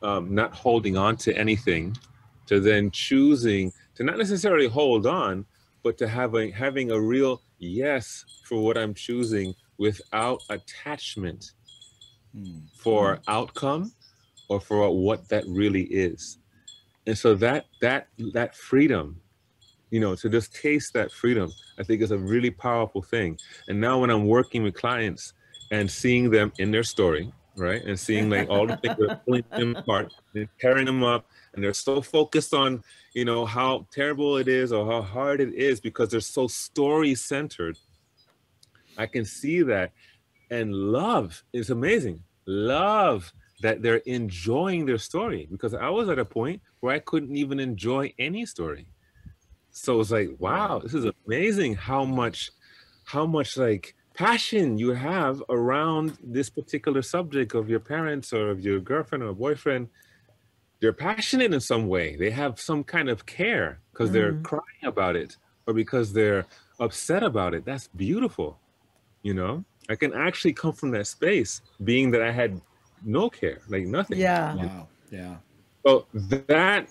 Speaker 4: not holding on to anything to then choosing to not necessarily hold on, but to having a real yes for what I'm choosing without attachment for outcome or for what that really is. And so that freedom, to just taste that freedom, I think is a really powerful thing. And now when I'm working with clients and seeing them in their story, right, and seeing like all the things that are pulling them apart and tearing them up, and they're so focused on, how terrible it is or how hard it is because they're so story centered, I can see that. And love is amazing. Love that they're enjoying their story, because I was at a point where I couldn't even enjoy any story. So it's like, wow, this is amazing how much like passion you have around this particular subject of your parents or of your girlfriend or boyfriend. They're passionate in some way. They have some kind of care because they're crying about it or because they're upset about it. That's beautiful. I can actually come from that space, being that I had no care, like nothing.
Speaker 3: Yeah.
Speaker 2: Wow. Yeah.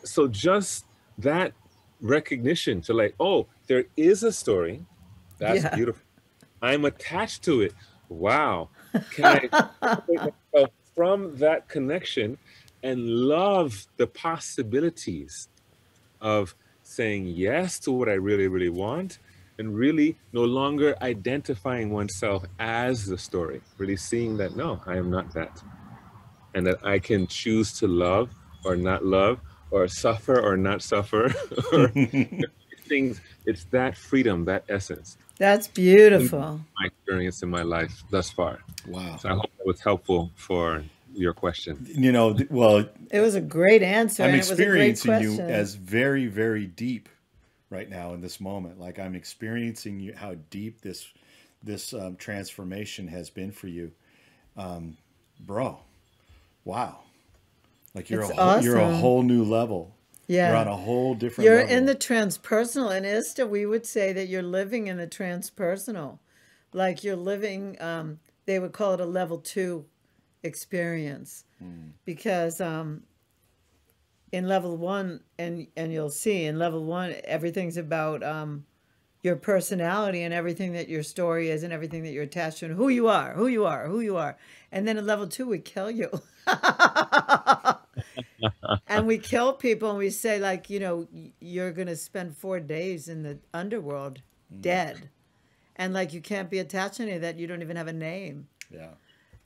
Speaker 4: So just that recognition to like, oh, there is a story. That's beautiful. I'm attached to it. Wow. Can I separate myself from that connection and love the possibilities of saying yes to what I really, really want, and really no longer identifying oneself as the story, really seeing that, no, I am not that. And that I can choose to love or not love, or suffer or not suffer, or things. It's that freedom, that essence.
Speaker 3: That's beautiful.
Speaker 4: My experience in my life thus far.
Speaker 2: Wow.
Speaker 4: So I hope that was helpful for your question.
Speaker 2: Well,
Speaker 3: it was a great answer.
Speaker 2: I'm
Speaker 3: and it was a great
Speaker 2: experiencing you
Speaker 3: question.
Speaker 2: as very, very deep right now in this moment. Like I'm experiencing you, how deep this transformation has been for you, bro. Wow. Like you're a whole new level.
Speaker 3: Yeah.
Speaker 2: You're on a whole different
Speaker 3: level.
Speaker 2: You're
Speaker 3: in the transpersonal. And ISTA, we would say that you're living in the transpersonal. Like you're living, they would call it a level 2 experience. Because in level 1, and you'll see in level 1, everything's about your personality and everything that your story is and everything that you're attached to and who you are. And then in level 2, we kill you. And we kill people and we say, like, you're going to spend 4 days in the underworld dead. And like, you can't be attached to any of that. You don't even have a name.
Speaker 2: Yeah.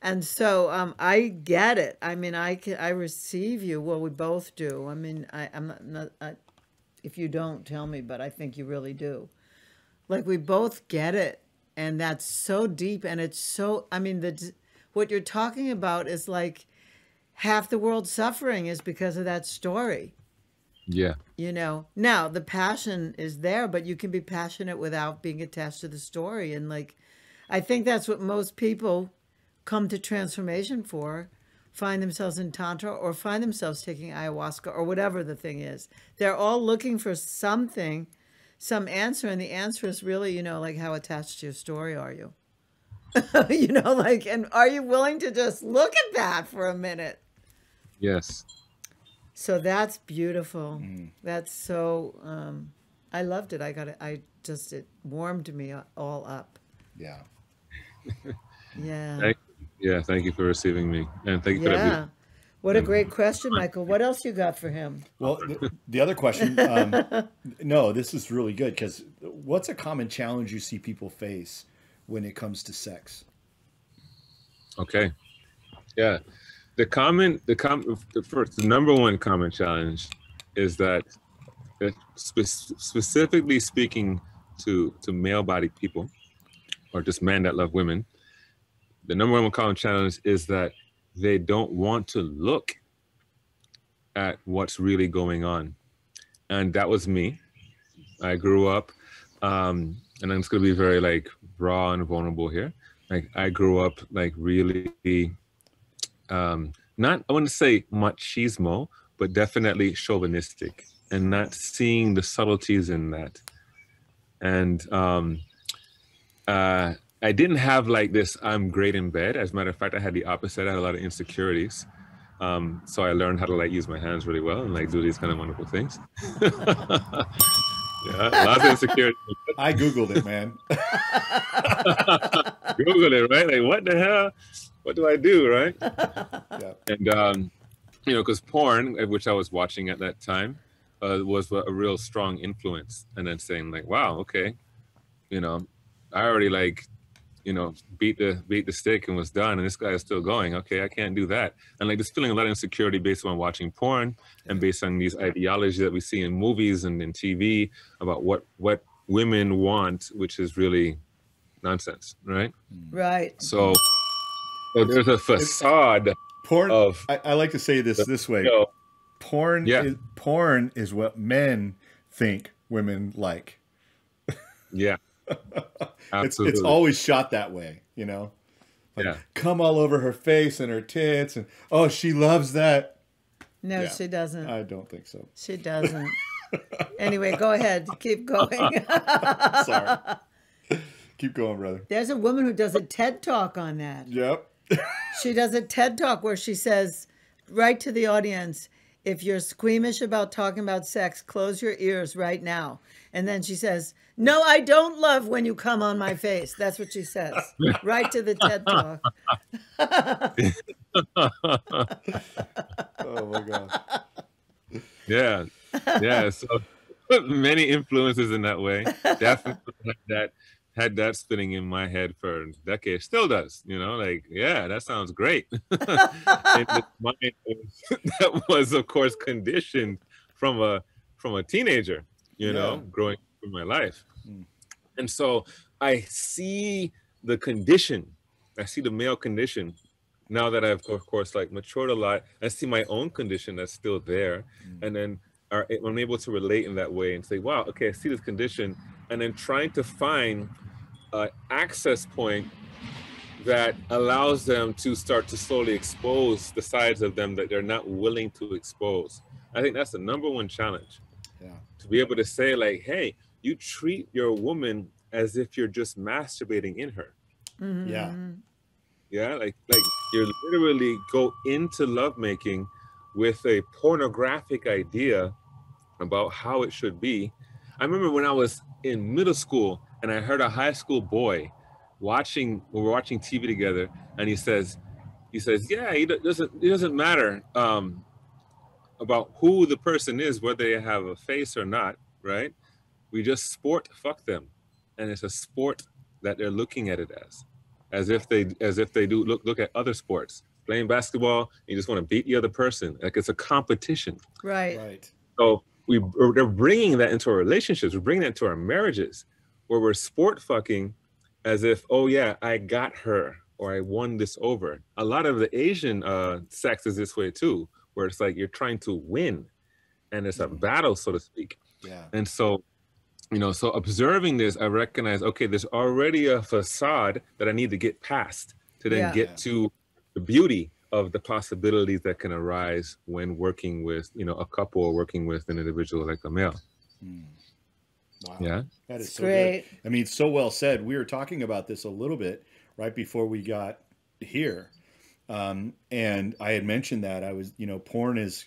Speaker 3: And so I get it. I mean, I receive you. Well, we both do. I mean, I'm not if you don't, tell me, but I think you really do. Like, we both get it. And that's so deep. And it's so, I mean, what you're talking about is like half the world's suffering is because of that story.
Speaker 4: Yeah.
Speaker 3: Now the passion is there, but you can be passionate without being attached to the story. And like, I think that's what most people come to transformation for find themselves in Tantra or find themselves taking ayahuasca or whatever the thing is. They're all looking for something, some answer. And the answer is really, you know, like how attached to your story are you? You know, like, and are you willing to just look at that for a minute?
Speaker 4: Yes.
Speaker 3: So that's beautiful. That's so, I loved it. It warmed me all up.
Speaker 2: Yeah.
Speaker 3: Yeah.
Speaker 4: Thank you for receiving me. And thank you for that.
Speaker 3: Yeah. What a great question, Michael. What else you got for him?
Speaker 2: Well, the other question, no, this is really good because what's a common challenge you see people face when it comes to sex?
Speaker 4: Okay. Yeah. The number one common challenge is that specifically speaking to male-bodied people or just men that love women, the number one common challenge is that they don't want to look at what's really going on. And that was me. I grew up, and I'm just going to be very like raw and vulnerable here. Like I grew up like really, not, I wouldn't say machismo, but definitely chauvinistic and not seeing the subtleties in that. And I didn't have like this, I'm great in bed. As a matter of fact, I had the opposite. I had a lot of insecurities. So I learned how to like use my hands really well and like do these kind of wonderful things. Yeah, lots of insecurities.
Speaker 2: I Googled it, man.
Speaker 4: Google it, right? Like, what the hell? What do I do, right?
Speaker 2: Yeah.
Speaker 4: And, you know, because porn, which I was watching at that time, was a real strong influence. And then saying like, wow, okay, you know, I already like, you know, beat the stick and was done, and this guy is still going. Okay, I can't do that. And like just feeling a lot of insecurity based on watching porn and based on these ideologies that we see in movies and in TV about what women want, which is really nonsense, right?
Speaker 3: Right.
Speaker 4: So there's a facade.
Speaker 2: Porn.
Speaker 4: Of
Speaker 2: I like to say this way.
Speaker 4: You know,
Speaker 2: Porn is what men think women like.
Speaker 4: Yeah.
Speaker 2: It's always shot that way, you know. Like,
Speaker 4: Yeah.
Speaker 2: come all over her face and her tits, and oh, she loves that.
Speaker 3: No,
Speaker 2: Yeah.
Speaker 3: she doesn't.
Speaker 2: I don't think so.
Speaker 3: She doesn't. Anyway, go ahead. Keep going.
Speaker 2: Sorry. Keep going, brother.
Speaker 3: There's a woman who does a TED Talk on that.
Speaker 2: Yep.
Speaker 3: She does a TED Talk where she says, right to the audience, if you're squeamish about talking about sex, close your ears right now. And then she says, no, I don't love when you come on my face. That's what she says. Right to the TED Talk.
Speaker 2: Oh, my God.
Speaker 4: Yeah. Yeah. So many influences in that way. Definitely had that spinning in my head for decades. Still does, you know, like, yeah, that sounds great. And that was, of course, conditioned from a teenager, you know, growing through my life. And so I see the condition. I see the male condition. Now that I've, of course, like matured a lot, I see my own condition that's still there. And then I'm able to relate in that way and say, wow, okay, I see this condition. And then trying to find an access point that allows them to start to slowly expose the sides of them that they're not willing to expose. I think that's the number one challenge.
Speaker 2: Yeah.
Speaker 4: To be able to say like, hey, you treat your woman as if you're just masturbating in her.
Speaker 3: Mm-hmm.
Speaker 2: Yeah.
Speaker 4: Yeah, like you literally go into lovemaking with a pornographic idea about how it should be. I remember when I was in middle school and I heard a high school boy we were watching TV together, and he says, yeah, it doesn't matter about who the person is, whether they have a face or not, right? We just sport fuck them, and it's a sport that they're looking at it as if they do look at other sports, playing basketball. You just want to beat the other person, like it's a competition.
Speaker 3: Right.
Speaker 4: So they're bringing that into our relationships. We're bringing that into our marriages, where we're sport fucking as if, oh yeah, I got her or I won this over. A lot of the Asian sex is this way too, where it's like you're trying to win, and it's a battle, so to speak.
Speaker 2: Yeah.
Speaker 4: And so, you know, so observing this, I recognize, okay, there's already a facade that I need to get past. to then get to the beauty of the possibilities that can arise when working with, you know, a couple or working with an individual like a male.
Speaker 2: Wow.
Speaker 4: Yeah.
Speaker 2: That is so
Speaker 3: great.
Speaker 2: good. I mean, so well said. We were talking about this a little bit right before we got here. And I had mentioned that I was, porn is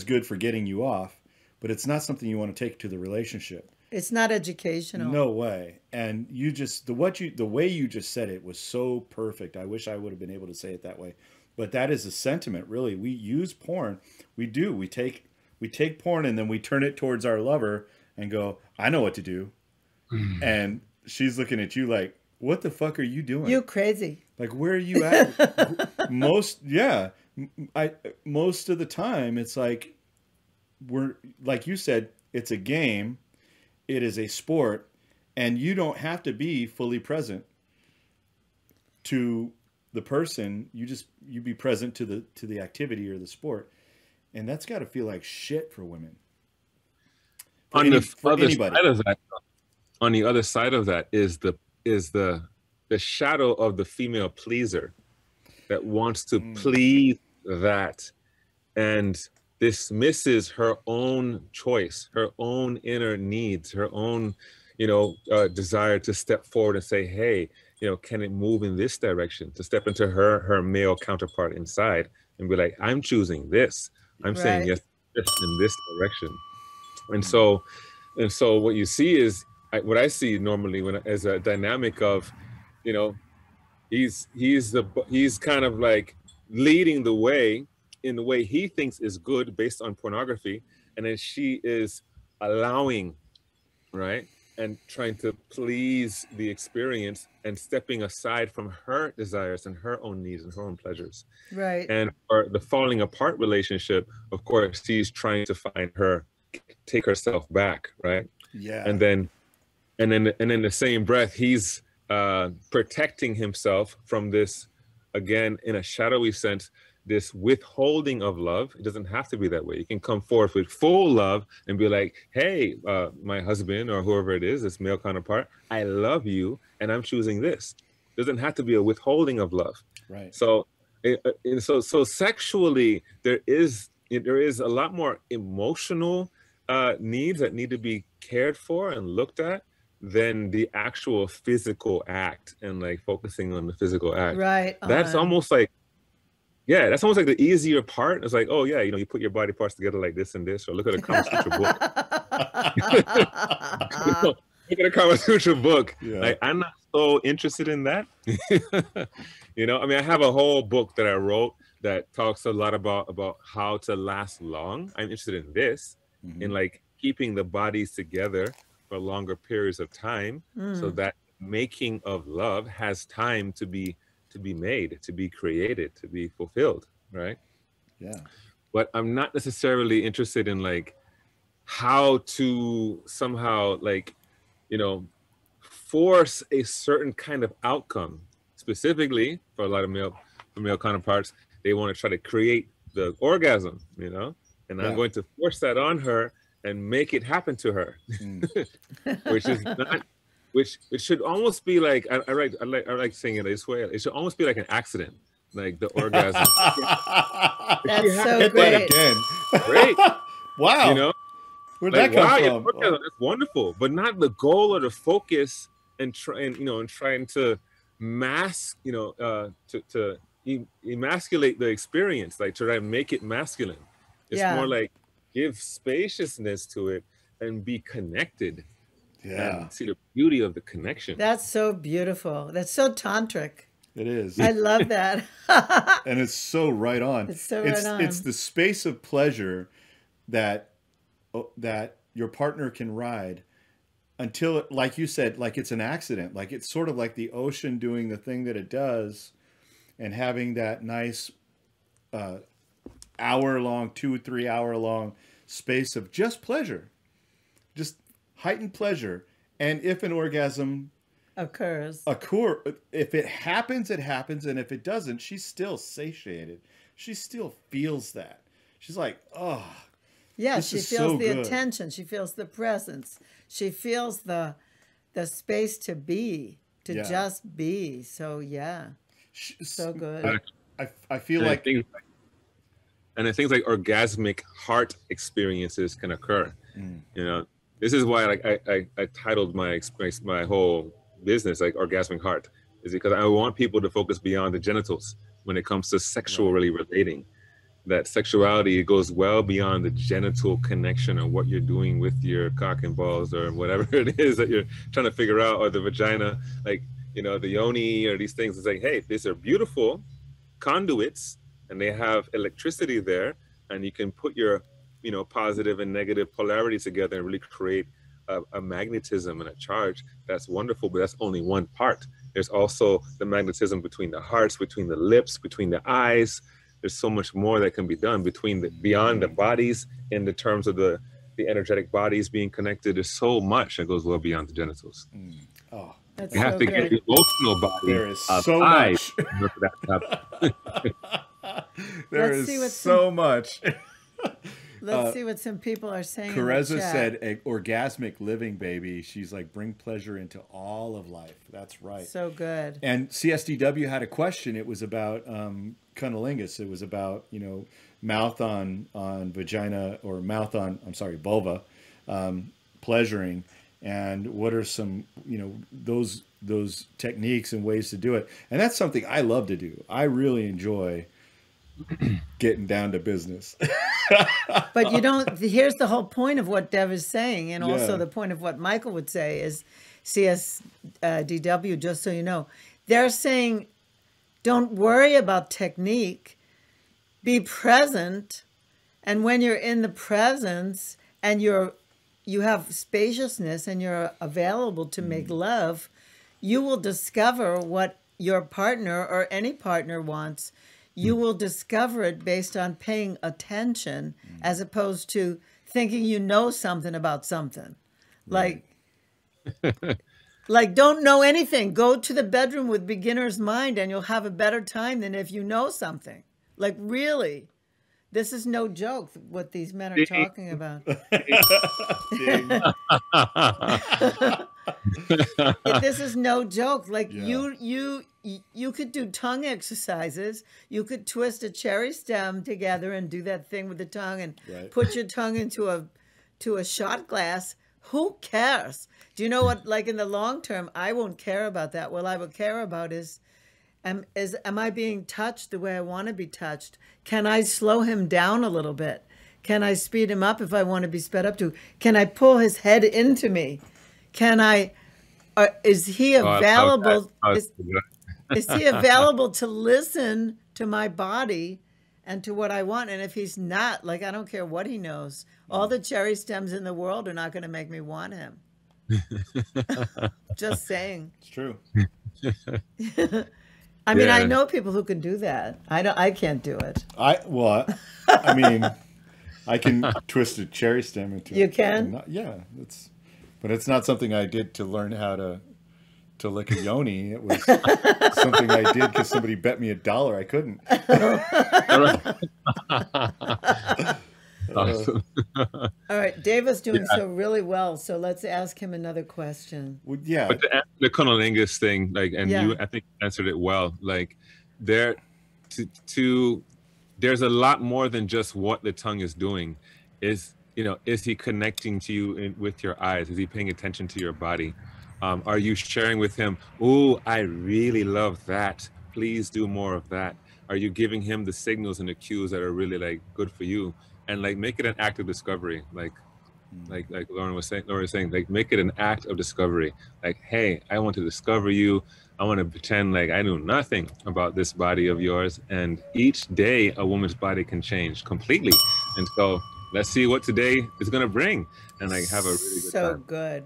Speaker 2: good for getting you off, but it's not something you want to take to the relationship.
Speaker 3: It's not educational.
Speaker 2: No way. And you just, the way you just said it was so perfect. I wish I would have been able to say it that way, but that is a sentiment, really. We use porn. We do. We take porn and then we turn it towards our lover and go, I know what to do. And she's looking at you like, what the fuck are you doing?
Speaker 3: You crazy.
Speaker 2: Like, where are you at? Most of the time it's like, we're, like you said, it's a game. It is a sport, and you don't have to be fully present to the person. You be present to the activity or the sport. And that's got to feel like shit for women.
Speaker 4: On the other side of that is the shadow of the female pleaser that wants to please that and dismisses her own choice, her own inner needs, her own, desire to step forward and say, hey, can it move in this direction? To step into her male counterpart inside and be like, I'm choosing this. I'm saying yes in this direction. And so what you see is what I see normally as a dynamic of, he's kind of like leading the way in the way he thinks is good based on pornography, and then she is allowing, right, and trying to please the experience and stepping aside from her desires and her own needs and her own pleasures.
Speaker 3: Right.
Speaker 4: And for the falling apart relationship, of course, she's trying to take herself back, right?
Speaker 2: Yeah.
Speaker 4: And then in the same breath, he's protecting himself from this, again, in a shadowy sense, this withholding of love. It doesn't have to be that way. You can come forth with full love and be like, hey, my husband or whoever it is, this male counterpart, I love you and I'm choosing this. It doesn't have to be a withholding of love.
Speaker 2: Right.
Speaker 4: So sexually, there is a lot more emotional needs that need to be cared for and looked at than the actual physical act and like focusing on the physical act.
Speaker 3: Right.
Speaker 4: That's almost like, that's almost like the easier part. It's like, oh yeah, you put your body parts together like this and this, or look at a Kama Sutra book. Look at a Kama Sutra book. Yeah. Like, I'm not so interested in that. I have a whole book that I wrote that talks a lot about how to last long. I'm interested in this, in like keeping the bodies together for longer periods of time, so that making of love has time to be made, to be created, to be fulfilled, right?
Speaker 2: Yeah.
Speaker 4: But I'm not necessarily interested in like how to somehow like, force a certain kind of outcome. Specifically for a lot of male counterparts, they want to try to create the orgasm, and I'm going to force that on her and make it happen to her, which is not. Which it should almost be like, I like saying it this way. It should almost be like an accident, like the orgasm.
Speaker 3: That's so great.
Speaker 4: Great.
Speaker 2: Wow.
Speaker 4: Where'd that come from? That's wonderful, but not the goal or the focus and trying to mask, to emasculate the experience, like to try to make it masculine. It's more like give spaciousness to it and be connected.
Speaker 2: Yeah.
Speaker 4: And see the beauty of the connection.
Speaker 3: That's so beautiful. That's so tantric.
Speaker 2: It is.
Speaker 3: I love that.
Speaker 2: And it's so right on.
Speaker 3: It's so right on.
Speaker 2: It's the space of pleasure that your partner can ride until, like you said, like it's an accident. Like it's sort of like the ocean doing the thing that it does and having that nice hour-long, 2-3 hour-long space of just pleasure. Just heightened pleasure. And if an orgasm
Speaker 3: occurs,
Speaker 2: if it happens, it happens. And if it doesn't, she's still satiated. She still feels that. She's like, oh,
Speaker 3: yeah, she feels the
Speaker 2: good.
Speaker 3: attention. She feels the presence. She feels the space to be, just be. So, yeah. So good.
Speaker 2: I feel like,
Speaker 4: and then things like orgasmic heart experiences can occur. You know, this is why like I titled my whole business like Orgasmic Heart, is because I want people to focus beyond the genitals when it comes to sexually relating. That sexuality goes well beyond the genital connection or what you're doing with your cock and balls or whatever it is that you're trying to figure out, or the vagina, like, you know, the yoni or these things. It's like, hey, these are beautiful conduits and they have electricity there, and you can put your, you know, positive and negative polarity together and really create a magnetism and a charge. That's wonderful, but that's only one part. There's also the magnetism between the hearts, between the lips, between the eyes. There's so much more that can be done beyond the bodies, in the terms of the energetic bodies being connected. There's so much that goes well beyond the genitals.
Speaker 2: oh,
Speaker 3: That's
Speaker 4: You have
Speaker 3: so
Speaker 4: to
Speaker 3: good.
Speaker 4: get the emotional body.
Speaker 2: there is so much. There
Speaker 3: Let's
Speaker 2: is
Speaker 3: see what
Speaker 2: so much.
Speaker 3: Let's see what some people are saying. in the
Speaker 2: Carezza
Speaker 3: chat.
Speaker 2: said, orgasmic living, baby. She's like, bring pleasure into all of life. That's right.
Speaker 3: So good.
Speaker 2: And CSDW had a question. It was about cunnilingus. It was about, you know, mouth on vagina, or mouth on, I'm sorry, vulva, pleasuring. And what are some, you know, those techniques and ways to do it. And that's something I love to do. I really enjoy getting down to business.
Speaker 3: But you don't, here's the whole point of what Dev is saying, and also
Speaker 2: Yeah.
Speaker 3: the point of what Michael would say is, CSDW, just so you know, they're saying, don't worry about technique, be present, and when you're in the presence and you have spaciousness and you're available to make love, you will discover what your partner or any partner wants. You will discover it based on paying attention, as opposed to thinking you know something about something. Like, like, don't know anything. Go to the bedroom with beginner's mind and you'll have a better time than if you know something. Like, really. This is no joke what these men are talking about. This is no joke. Like, you could do tongue exercises. You could twist a cherry stem together and do that thing with the tongue and put your tongue into a shot glass. Who cares? Do you know what? Like, in the long term, I won't care about that. What I would care about is am I being touched the way I want to be touched? Can I slow him down a little bit? Can I speed him up if I want to be sped up to? Can I pull his head into me? Can I? Is he available? Is he available to listen to my body and to what I want? And if he's not, like, I don't care what he knows. All the cherry stems in the world are not going to make me want him. Just saying.
Speaker 2: It's true.
Speaker 3: I mean, I know people who can do that. I can't do it.
Speaker 2: I mean, I can twist a cherry stem into.
Speaker 3: You can?
Speaker 2: But it's not something I did to learn how to lick a yoni. It was something I did because somebody bet me $1 I couldn't.
Speaker 4: Awesome.
Speaker 3: All right, Deva's doing so really well, so let's ask him another question.
Speaker 2: Well, yeah.
Speaker 4: But the cunnilingus thing, like, and you, I think, answered it well. Like, there's a lot more than just what the tongue is doing. Is he connecting to you with your eyes? Is he paying attention to your body? Are you sharing with him, oh, I really love that. Please do more of that. Are you giving him the signals and the cues that are really, like, good for you? And, like, make it an act of discovery. Like Lauren was saying, like, make it an act of discovery. Like, hey, I want to discover you. I want to pretend like I knew nothing about this body of yours. And each day a woman's body can change completely. And so let's see what today is going to bring. And, like, have a really good time.
Speaker 3: So good.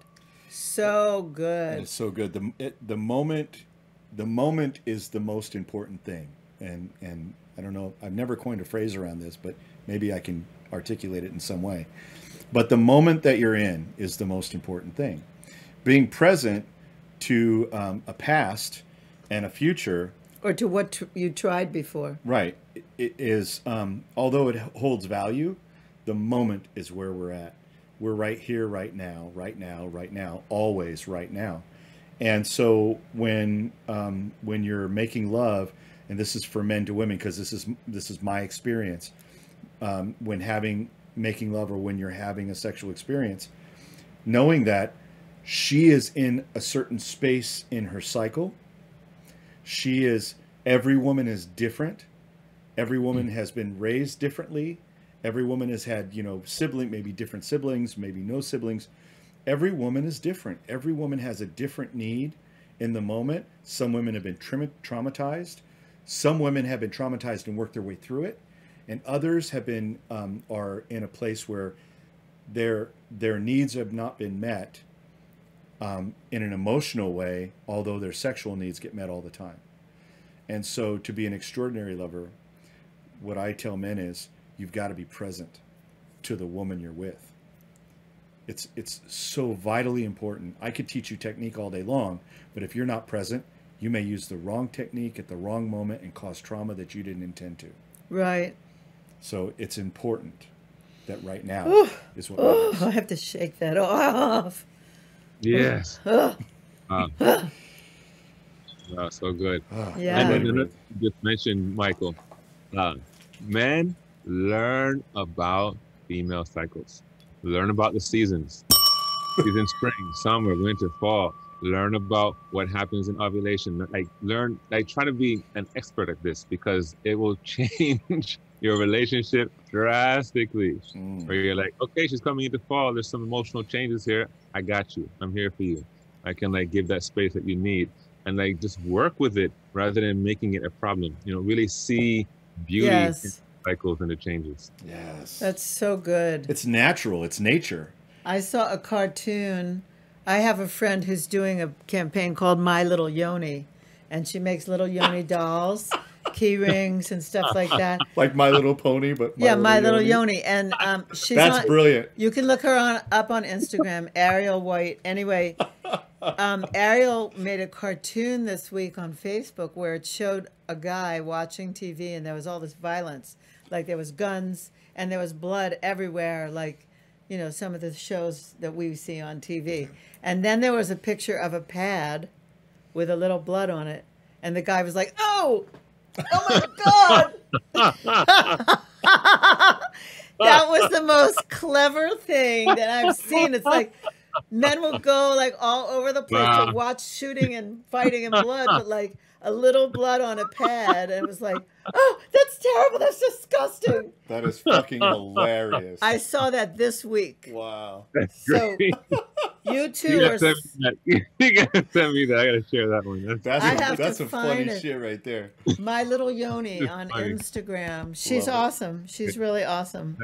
Speaker 3: So good.
Speaker 2: It's so good. The moment is the most important thing. And I don't know, I've never coined a phrase around this, but maybe I can articulate it in some way. But the moment that you're in is the most important thing. Being present to a past and a future.
Speaker 3: Or to what you tried before.
Speaker 2: Right. It is, although it holds value, the moment is where we're at. We're right here, right now, always right now. And so when you're making love, and this is for men to women, because this is my experience, when making love, or when you're having a sexual experience, knowing that she is in a certain space in her cycle. Every woman is different. Every woman has been raised differently. Every woman has had, maybe different siblings, maybe no siblings. Every woman is different. Every woman has a different need in the moment. Some women have been traumatized. Some women have been traumatized and worked their way through it. And others have been, are in a place where their needs have not been met in an emotional way, although their sexual needs get met all the time. And so to be an extraordinary lover, what I tell men is, you've got to be present to the woman you're with. It's so vitally important. I could teach you technique all day long, but if you're not present, you may use the wrong technique at the wrong moment and cause trauma that you didn't intend to.
Speaker 3: Right.
Speaker 2: So it's important that right now is what matters.
Speaker 3: I have to shake that off.
Speaker 4: Yes. Wow, so good.
Speaker 3: Yeah.
Speaker 4: And then you just mentioned, Michael, men, learn about female cycles. Learn about the seasons. Season spring, summer, winter, fall. Learn about what happens in ovulation. Try to be an expert at this, because it will change your relationship drastically. Where you're like, okay, she's coming into fall. There's some emotional changes here. I got you. I'm here for you. I can give that space that you need, and just work with it rather than making it a problem. Really see beauty in cycles and the changes.
Speaker 2: Yes.
Speaker 3: That's so good.
Speaker 2: It's natural. It's nature.
Speaker 3: I saw a cartoon. I have a friend who's doing a campaign called My Little Yoni, and she makes little yoni dolls, key rings and stuff like that.
Speaker 2: Like My Little Pony, but
Speaker 3: My Little Yoni. And she's
Speaker 2: brilliant.
Speaker 3: You can look her up on Instagram, Ariel White. Anyway, Ariel made a cartoon this week on Facebook where it showed a guy watching TV, and there was all this violence. There was guns and there was blood everywhere, some of the shows that we see on TV. And then there was a picture of a pad with a little blood on it. And the guy was like, oh my God. That was the most clever thing that I've seen. It's men will go all over the place to watch shooting and fighting and blood, but a little blood on a pad, and it was oh, that's terrible, that's disgusting.
Speaker 2: That is fucking hilarious.
Speaker 3: I saw that this week.
Speaker 2: Wow.
Speaker 3: So you two are...
Speaker 4: You gotta send me that. I gotta share that one.
Speaker 2: That's some funny shit right there.
Speaker 3: My Little Yoni on Instagram. She's awesome. She's really awesome.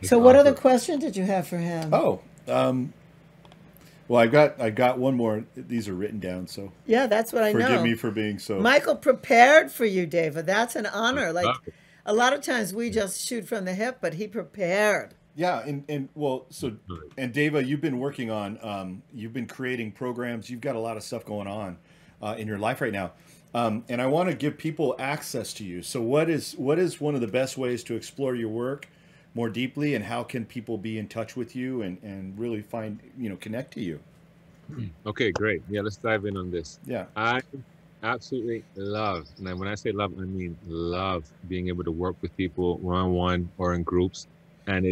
Speaker 3: So what other question did you have for him?
Speaker 2: Well, I got one more. These are written down, so
Speaker 3: yeah, that's what I know.
Speaker 2: Forgive me for being so.
Speaker 3: Michael prepared for you, Deva. That's an honor. A lot of times we just shoot from the hip, but he prepared.
Speaker 2: Yeah, and Deva, you've been working on, you've been creating programs. You've got a lot of stuff going on in your life right now, and I want to give people access to you. So, what is one of the best ways to explore your work more deeply, and how can people be in touch with you and really find, connect to you?
Speaker 4: Okay, great. Yeah, let's dive in on this.
Speaker 2: Yeah.
Speaker 4: I absolutely love, and when I say love, I mean love being able to work with people one-on-one or in groups. And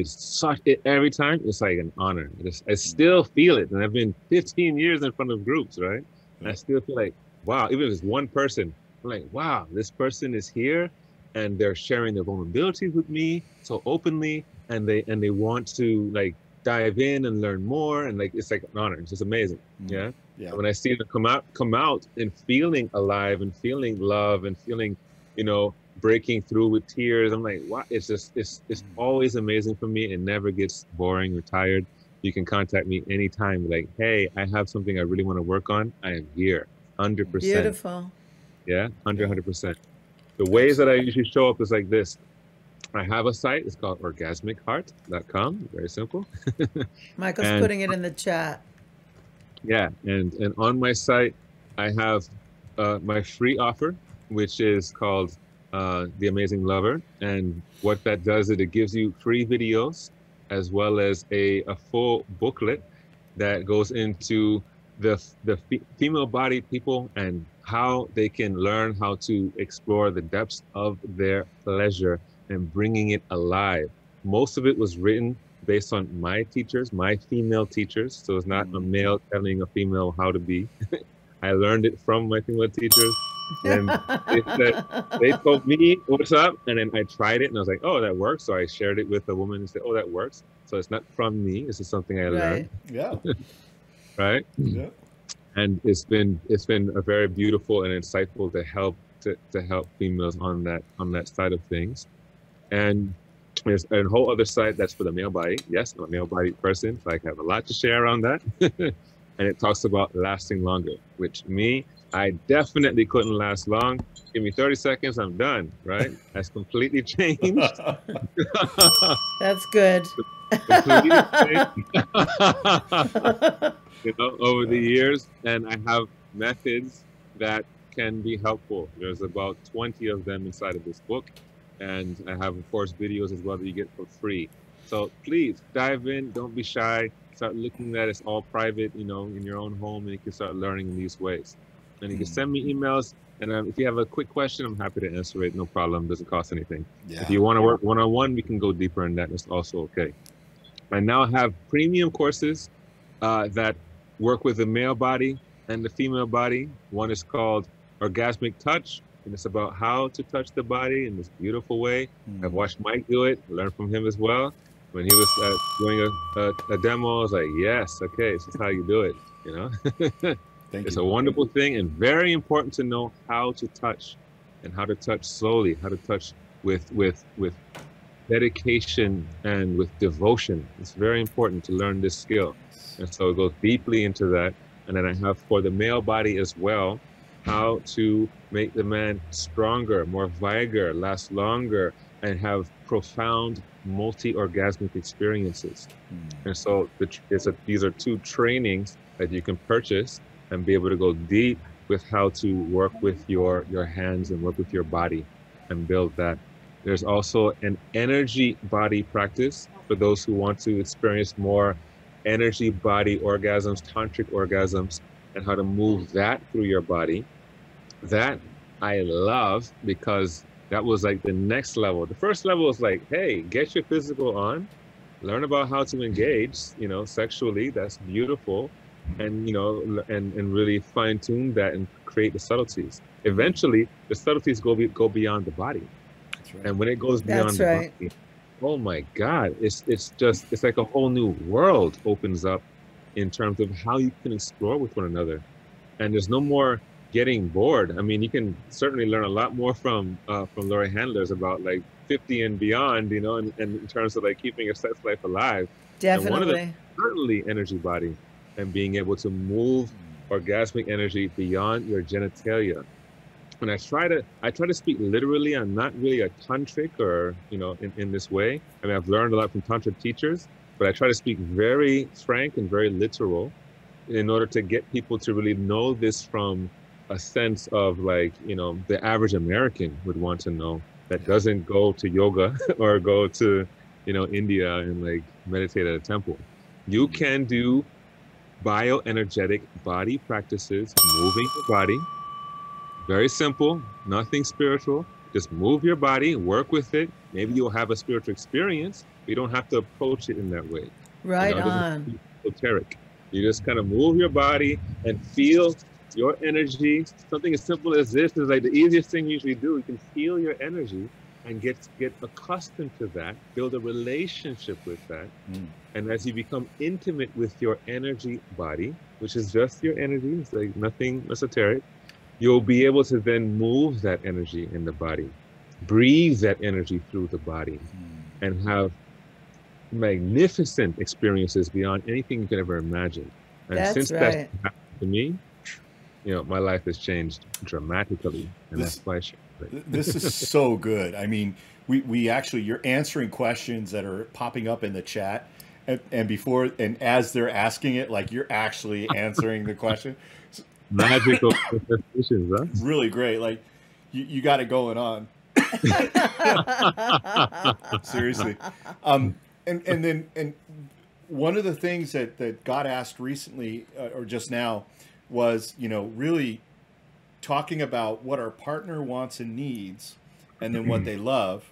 Speaker 4: every time it's an honor. I still feel it. And I've been 15 years in front of groups, right? And I still feel wow, even if it's one person, I'm wow, this person is here, and they're sharing their vulnerabilities with me so openly, and they want to dive in and learn more, and it's an honor. It's just amazing. Yeah. When I see them come out and feeling alive and feeling love and feeling, breaking through with tears, I'm wow, it's always amazing for me. It never gets boring or tired. You can contact me anytime. Hey, I have something I really want to work on. I am here, 100%.
Speaker 3: Beautiful.
Speaker 4: Yeah, 100%. The ways that I usually show up is like this. I have a site. It's called orgasmicheart.com. Very simple.
Speaker 3: Michael's putting it in the chat.
Speaker 4: Yeah, and on my site, I have my free offer, which is called The Amazing Lover. And what that does is it gives you free videos as well as a full booklet that goes into the female body people and how they can learn how to explore the depths of their pleasure and bringing it alive. Most of it was written based on my teachers, my female teachers. So it's not a male telling a female how to be. I learned it from my female teachers. And they told me what's up, and then I tried it, and I was like, "Oh, that works." So I shared it with a woman and said, "Oh, that works." So it's not from me. This is something I learned.
Speaker 2: Yeah.
Speaker 4: Right.
Speaker 2: Yeah.
Speaker 4: And it's been a very beautiful and insightful to help females on that side of things. And there's a whole other side that's for the male body. Yes, I'm a male body person, so I have a lot to share around that. And it talks about lasting longer, which I definitely couldn't last long. Give me 30 seconds, I'm done, right? That's completely changed.
Speaker 3: That's good.
Speaker 4: Completely changed. Over the years, and I have methods that can be helpful. There's about 20 of them inside of this book, and I have, of course, videos as well that you get for free. So please dive in, don't be shy. Start looking at it. It's all private, in your own home, and you can start learning in these ways. And you can send me emails, and if you have a quick question, I'm happy to answer it. No problem. Doesn't cost anything. Yeah. If you want to work one-on-one, we can go deeper in that. It's also okay. I now have premium courses that work with the male body and the female body. One is called Orgasmic Touch, and it's about how to touch the body in this beautiful way. I've watched Mike do it, learned from him as well. When he was doing a demo, I was like, yes, okay, this is how you do it, It's a wonderful thing, and very important to know how to touch, and how to touch slowly, how to touch with dedication and with devotion. It's very important to learn this skill. And so it goes deeply into that. And then I have for the male body as well, how to make the man stronger, more vigor, last longer, and have profound multi-orgasmic experiences. And so these are 2 trainings that you can purchase and be able to go deep with how to work with your hands and work with your body and build that. There's also an energy body practice for those who want to experience more energy body orgasms, tantric orgasms, and how to move that through your body. That I love because that was like the next level. The first level was like, hey, get your physical on, learn about how to engage, sexually. That's beautiful. And, and really fine tune that and create the subtleties. Eventually, the subtleties go beyond the body. That's right. And when it goes beyond the body, oh my God, it's like a whole new world opens up in terms of how you can explore with one another. And there's no more getting bored. I mean, you can certainly learn a lot more from Laurie Handlers about like 50 and beyond, and in terms of like keeping your sex life alive.
Speaker 3: Definitely.
Speaker 4: And one of them, certainly energy body and being able to move orgasmic energy beyond your genitalia. And I try to speak literally. I'm not really a tantric or, in this way. I mean, I've learned a lot from tantra teachers, but I try to speak very frank and very literal in order to get people to really know this from a sense of like, the average American would want to know, that doesn't go to yoga or go to, India and like meditate at a temple. You can do bioenergetic body practices, moving your body. Very simple, nothing spiritual. Just move your body, work with it. Maybe you'll have a spiritual experience. You don't have to approach it in that way.
Speaker 3: Right
Speaker 4: it
Speaker 3: on.
Speaker 4: doesn't have to be esoteric. You just kind of move your body and feel your energy. Something as simple as this is like the easiest thing you usually do. You can feel your energy and get accustomed to that, build a relationship with that. And as you become intimate with your energy body, which is just your energy, it's like nothing esoteric, you'll be able to then move that energy in the body, breathe that energy through the body, and have magnificent experiences beyond anything you could ever imagine. And since that's happened to me, my life has changed dramatically, and that's why I share it.
Speaker 2: This is so good. I mean, we actually, you're answering questions that are popping up in the chat, and as they're asking it, like you're actually answering the question.
Speaker 4: Magical manifestations, huh?
Speaker 2: Really great. Like you got it going on. Seriously. And one of the things that got asked recently or just now was, really talking about what our partner wants and needs, and then what they love,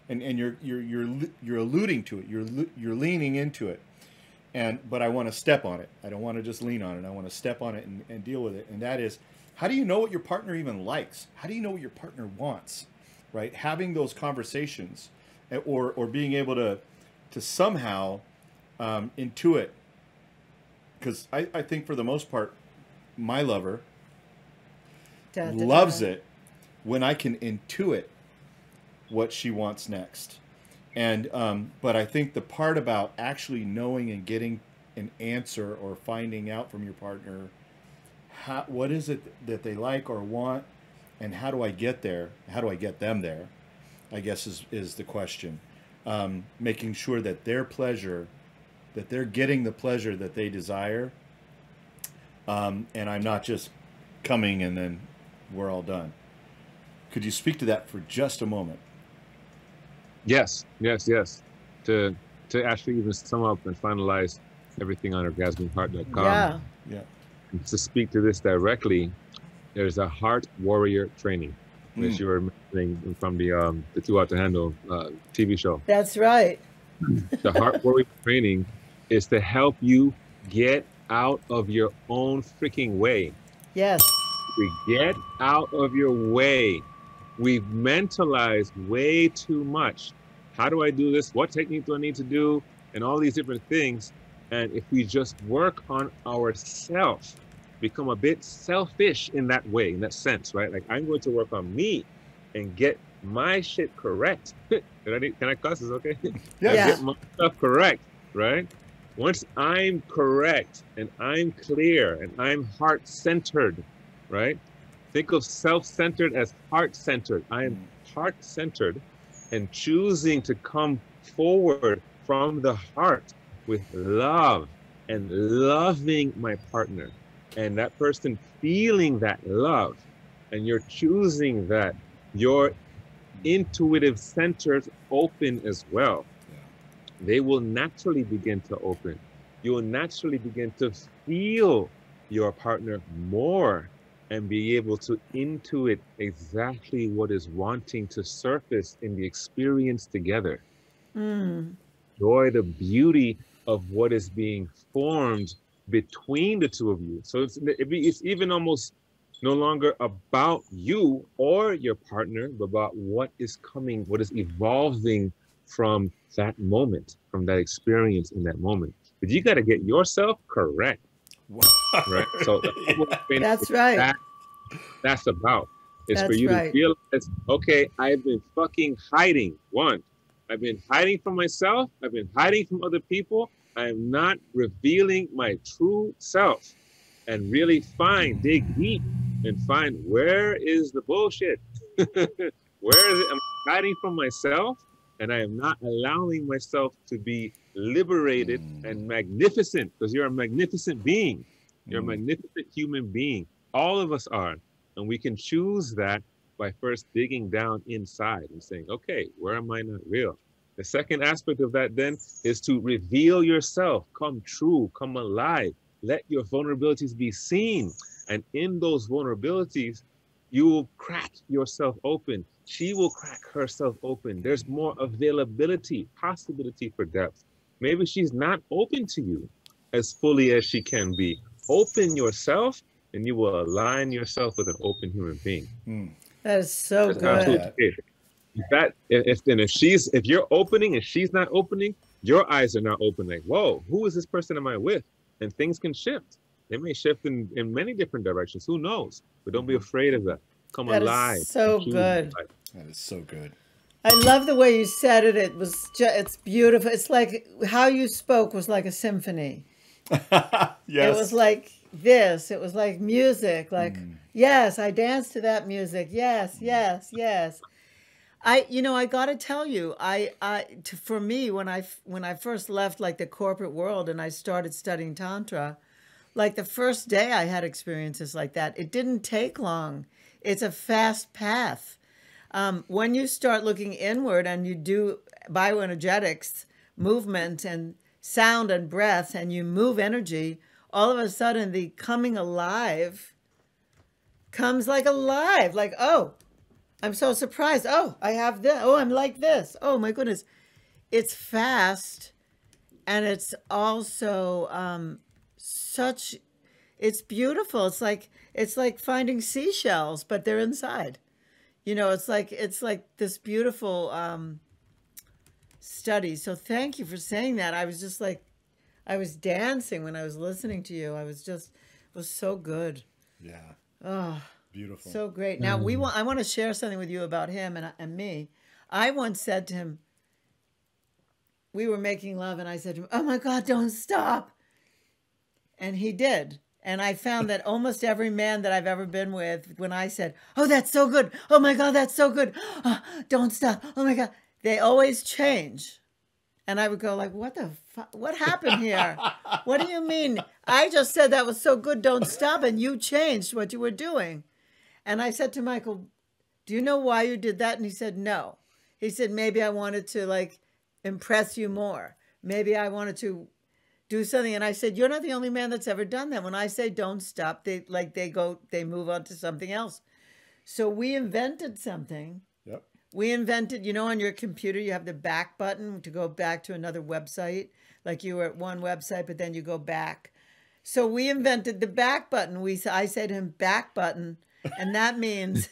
Speaker 2: and you're alluding to it. You're leaning into it, but I want to step on it. I don't want to just lean on it. I want to step on it and deal with it. And that is, how do you know what your partner even likes? How do you know what your partner wants? Right? Having those conversations, or being able to somehow intuit, because I think for the most part, my lover loves it when I can intuit what she wants next. And but I think the part about actually knowing and getting an answer or finding out from your partner, what is it that they like or want, and how do I get there? How do I get them there? I guess is the question. Making sure that their pleasure, that they're getting the pleasure that they desire, and I'm not just coming and then we're all done. Could you speak to that for just a moment?
Speaker 4: Yes. To actually even sum up and finalize everything on orgasmicheart.com.
Speaker 2: Yeah.
Speaker 4: To speak to this directly, there's a heart warrior training, which you were mentioning from the Two Out to Handle TV show.
Speaker 3: That's right.
Speaker 4: The heart warrior training is to help you get out of your own freaking way.
Speaker 3: Yes.
Speaker 4: We get out of your way. We've mentalized way too much. How do I do this? What technique do I need to do? And all these different things. And if we just work on ourselves, become a bit selfish in that way, in that sense, right? Like, I'm going to work on me and get my shit correct. Can I cuss? Is it okay?
Speaker 2: Yeah.
Speaker 4: Get my stuff correct, right? Once I'm correct and I'm clear and I'm heart-centered, right? Think of self-centered as heart-centered. I am heart-centered and choosing to come forward from the heart with love and loving my partner, and that person feeling that love, and you're choosing that your intuitive centers open as well. They will naturally begin to open. You will naturally begin to feel your partner more and be able to intuit exactly what is wanting to surface in the experience together. Enjoy the beauty of what is being formed between the two of you. So it's even almost no longer about you or your partner, but about what is coming, what is evolving from that moment, from that experience in that moment. But you got to get yourself correct. Right? So
Speaker 3: that's right.
Speaker 4: That's about. It's
Speaker 3: That's
Speaker 4: for you
Speaker 3: right.
Speaker 4: to realize, okay, I've been fucking hiding. One, I've been hiding from myself. I've been hiding from other people. I am not revealing my true self. And really dig deep and find, where is the bullshit? Where is it? I'm hiding from myself, and I am not allowing myself to be liberated and magnificent, because you're a magnificent being. You're a magnificent human being. All of us are. And we can choose that by first digging down inside and saying, okay, where am I not real? The second aspect of that then is to reveal yourself, come true, come alive. Let your vulnerabilities be seen. And in those vulnerabilities, you will crack yourself open. She will crack herself open. There's more availability, possibility for depth. Maybe she's not open to you as fully as she can be. Open yourself, and you will align yourself with an open human being.
Speaker 3: That is so good.
Speaker 4: If you're opening and she's not opening, your eyes are not open. Like, whoa, who is this person am I with? And things can shift. They may shift in many different directions. Who knows? But don't be afraid of that. Come alive.
Speaker 3: Is so good.
Speaker 2: That is so good.
Speaker 3: I love the way you said it. It's beautiful. It's like how you spoke was like a symphony.
Speaker 2: Yes.
Speaker 3: It was like this. It was like music. Like, yes, I danced to that music. Yes, yes, yes. I got to tell you, for me, when I first left like the corporate world and I started studying Tantra, like the first day I had experiences like that. It didn't take long. It's a fast path. When you start looking inward and you do bioenergetics movement and sound and breath and you move energy, all of a sudden the coming alive comes like alive. Like, oh, I'm so surprised. Oh, I have this. Oh, I'm like this. Oh, my goodness. It's fast. And it's also it's beautiful. It's like finding seashells, but they're inside. You know, it's like this beautiful study. So thank you for saying that. I was just like, I was dancing when I was listening to you. It was so good.
Speaker 2: Yeah.
Speaker 3: Oh,
Speaker 2: beautiful.
Speaker 3: So great. Now I want to share something with you about him and me. I once said to him, we were making love, and I said to him, "Oh my God, don't stop." And he did. And I found that almost every man that I've ever been with, when I said, "Oh, that's so good. Oh my God, that's so good. Oh, don't stop. Oh my God." They always change. And I would go like, what happened here? What do you mean? I just said that was so good, don't stop. And you changed what you were doing. And I said to Michael, "Do you know why you did that?" And he said, "No." He said, "Maybe I wanted to like impress you more. Maybe I wanted to do something." And I said, "You're not the only man that's ever done that. When I say don't stop, they move on to something else." So we invented something.
Speaker 2: Yep.
Speaker 3: We invented, you know, on your computer, you have the back button to go back to another website. Like you were at one website, but then you go back. So we invented the back button. I say to him, "Back button." And that means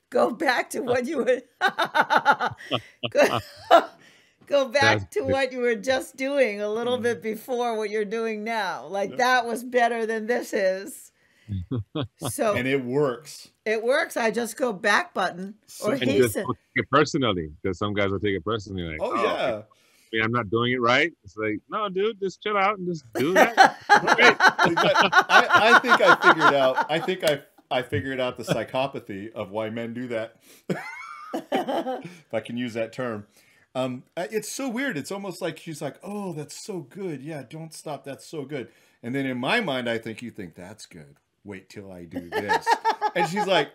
Speaker 3: go back to what you were, go back to what you were just doing a little bit before what you're doing now. Like that was better than this is. So
Speaker 2: and it works.
Speaker 3: It works. I just go back button. Or
Speaker 4: and
Speaker 3: he
Speaker 4: just
Speaker 3: said,
Speaker 4: take it personally, because some guys will take it personally. Like,
Speaker 2: oh yeah.
Speaker 4: I mean, I'm not doing it right. It's like, no, dude, just chill out and just do that.
Speaker 2: I think I figured out. I figured out the psychopathy of why men do that. If I can use that term. It's so weird. It's almost like she's like, "Oh, that's so good. Yeah, don't stop. That's so good." And then in my mind, I think you think that's good. Wait till I do this. And she's like,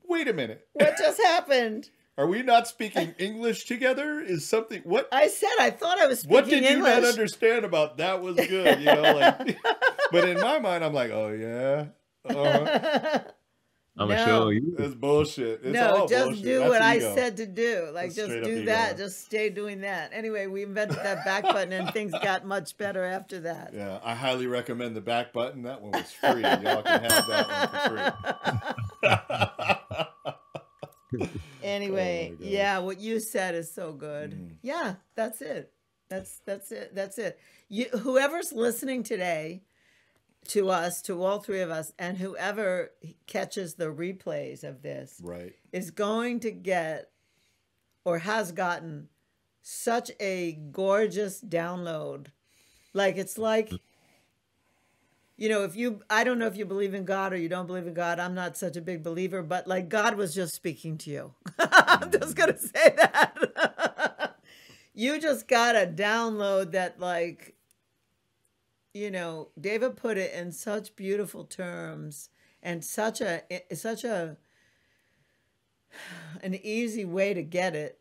Speaker 2: "Wait a minute.
Speaker 3: What just happened?
Speaker 2: Are we not speaking English together? Is something what?"
Speaker 3: I said I thought I was speaking
Speaker 2: What did
Speaker 3: English.
Speaker 2: you not understand about that was good? You know, like. But in my mind, I'm like, "Oh yeah."
Speaker 4: I'm gonna show you.
Speaker 2: It's bullshit. It's
Speaker 3: no,
Speaker 2: all
Speaker 3: just
Speaker 2: bullshit.
Speaker 3: do
Speaker 2: That's
Speaker 3: what I
Speaker 2: ego.
Speaker 3: said to do. Like,
Speaker 2: That's
Speaker 3: just
Speaker 2: straight
Speaker 3: do
Speaker 2: up
Speaker 3: that.
Speaker 2: ego.
Speaker 3: Just stay doing that. Anyway, we invented that back button, and things got much better after that.
Speaker 2: Yeah, I highly recommend the back button. That one was free. Y'all can have that one for free.
Speaker 3: Anyway,
Speaker 2: Oh,
Speaker 3: yeah, what you said is so good. Yeah, that's it. That's it. Whoever's listening today to us, to all three of us, and whoever catches the replays of this,
Speaker 2: right,
Speaker 3: is going to get or has gotten such a gorgeous download. Like, it's like, you know, I don't know if you believe in God or you don't believe in God. I'm not such a big believer, but like God was just speaking to you. I'm just going to say that. You just got a download that, like, you know, Deva put it in such beautiful terms and such an easy way to get it.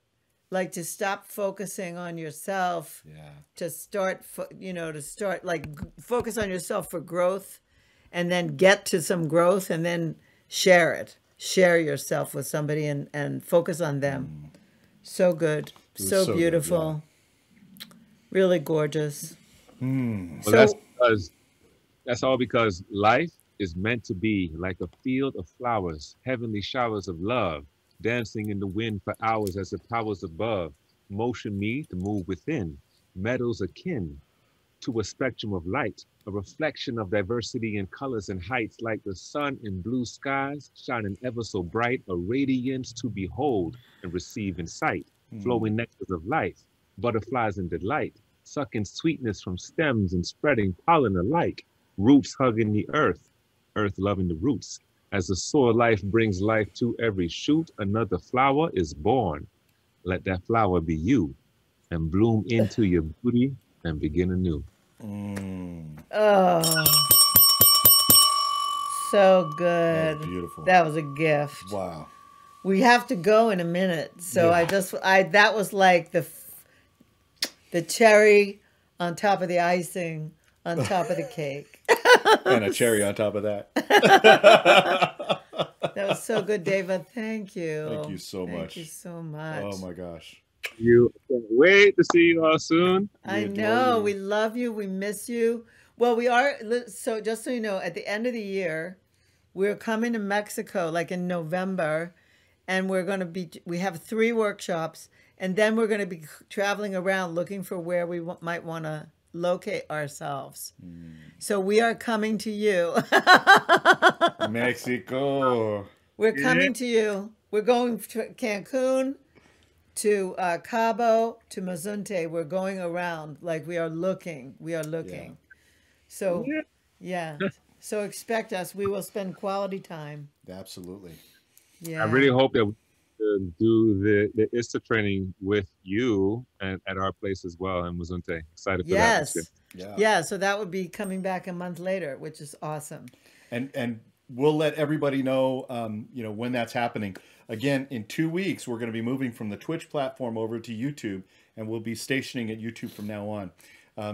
Speaker 3: Like, to stop focusing on yourself, to start focus on yourself for growth, and then get to some growth, and then share yourself with somebody and focus on them. So good. So beautiful. Good, yeah. Really gorgeous.
Speaker 4: Well, so, that's all because life is meant to be like a field of flowers, heavenly showers of love, dancing in the wind for hours as the powers above motion me to move within, metals akin to a spectrum of light, a reflection of diversity in colors and heights, like the sun in blue skies, shining ever so bright, a radiance to behold and receive in sight, flowing nectars of life, butterflies in delight, sucking sweetness from stems and spreading pollen alike, roots hugging the earth, earth loving the roots. As the soil life brings life to every shoot, another flower is born. Let that flower be you, and bloom into your beauty and begin anew.
Speaker 3: Oh, so good.
Speaker 2: That was beautiful.
Speaker 3: That was a gift.
Speaker 2: Wow.
Speaker 3: We have to go in a minute, so that was like the cherry on top of the icing, on top of the cake.
Speaker 2: And a cherry on top of that.
Speaker 3: That was so good, Deva. Thank you.
Speaker 2: Thank you so much.
Speaker 3: Thank you so much.
Speaker 2: Oh my gosh.
Speaker 4: You can't wait to see you all soon.
Speaker 3: I know. We love you. We miss you. Well, we are. So just so you know, at the end of the year, we're coming to Mexico, like in November, and we're going to be. We have 3 workshops, and then we're going to be traveling around looking for where we might want to locate ourselves. So we are coming to you.
Speaker 2: Mexico.
Speaker 3: We're coming to you. We're going to Cancun, to Cabo, to Mazunte. We're going around like we are looking. We are looking. So, yeah. So expect us. We will spend quality time.
Speaker 2: Absolutely.
Speaker 4: I really hope that we can do the ISTA training with you and at our place as well in Mazunte. Excited for that.
Speaker 3: Yeah. So that would be coming back a month later, which is awesome.
Speaker 2: And we'll let everybody know, when that's happening. Again, in 2 weeks, we're going to be moving from the Twitch platform over to YouTube, and we'll be stationing at YouTube from now on.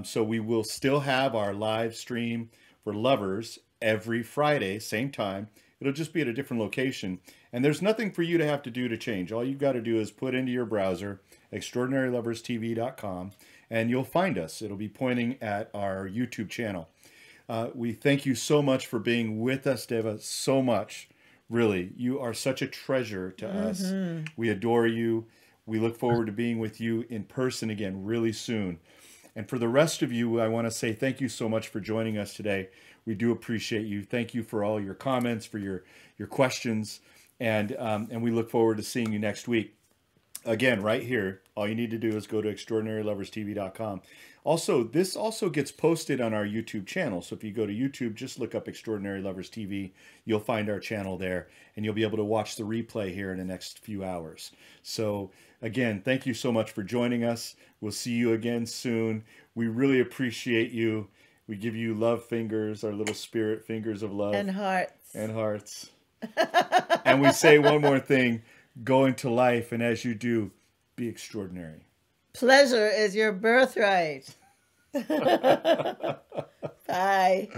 Speaker 2: So we will still have our live stream for lovers every Friday, same time. It'll just be at a different location. And there's nothing for you to have to do to change. All you've got to do is put into your browser, extraordinaryloverstv.com, and you'll find us. It'll be pointing at our YouTube channel. We thank you so much for being with us, Deva, so much. Really, you are such a treasure to us. We adore you. We look forward to being with you in person again really soon. And for the rest of you, I want to say thank you so much for joining us today. We do appreciate you. Thank you for all your comments, for your questions, and we look forward to seeing you next week. Again, right here, all you need to do is go to extraordinaryloverstv.com. Also, this also gets posted on our YouTube channel. So if you go to YouTube, just look up Extraordinary Lovers TV. You'll find our channel there, and you'll be able to watch the replay here in the next few hours. So again, thank you so much for joining us. We'll see you again soon. We really appreciate you. We give you love fingers, our little spirit fingers of love.
Speaker 3: And hearts.
Speaker 2: And hearts. And we say one more thing. Go into life, and as you do, be extraordinary.
Speaker 3: Pleasure is your birthright. Bye.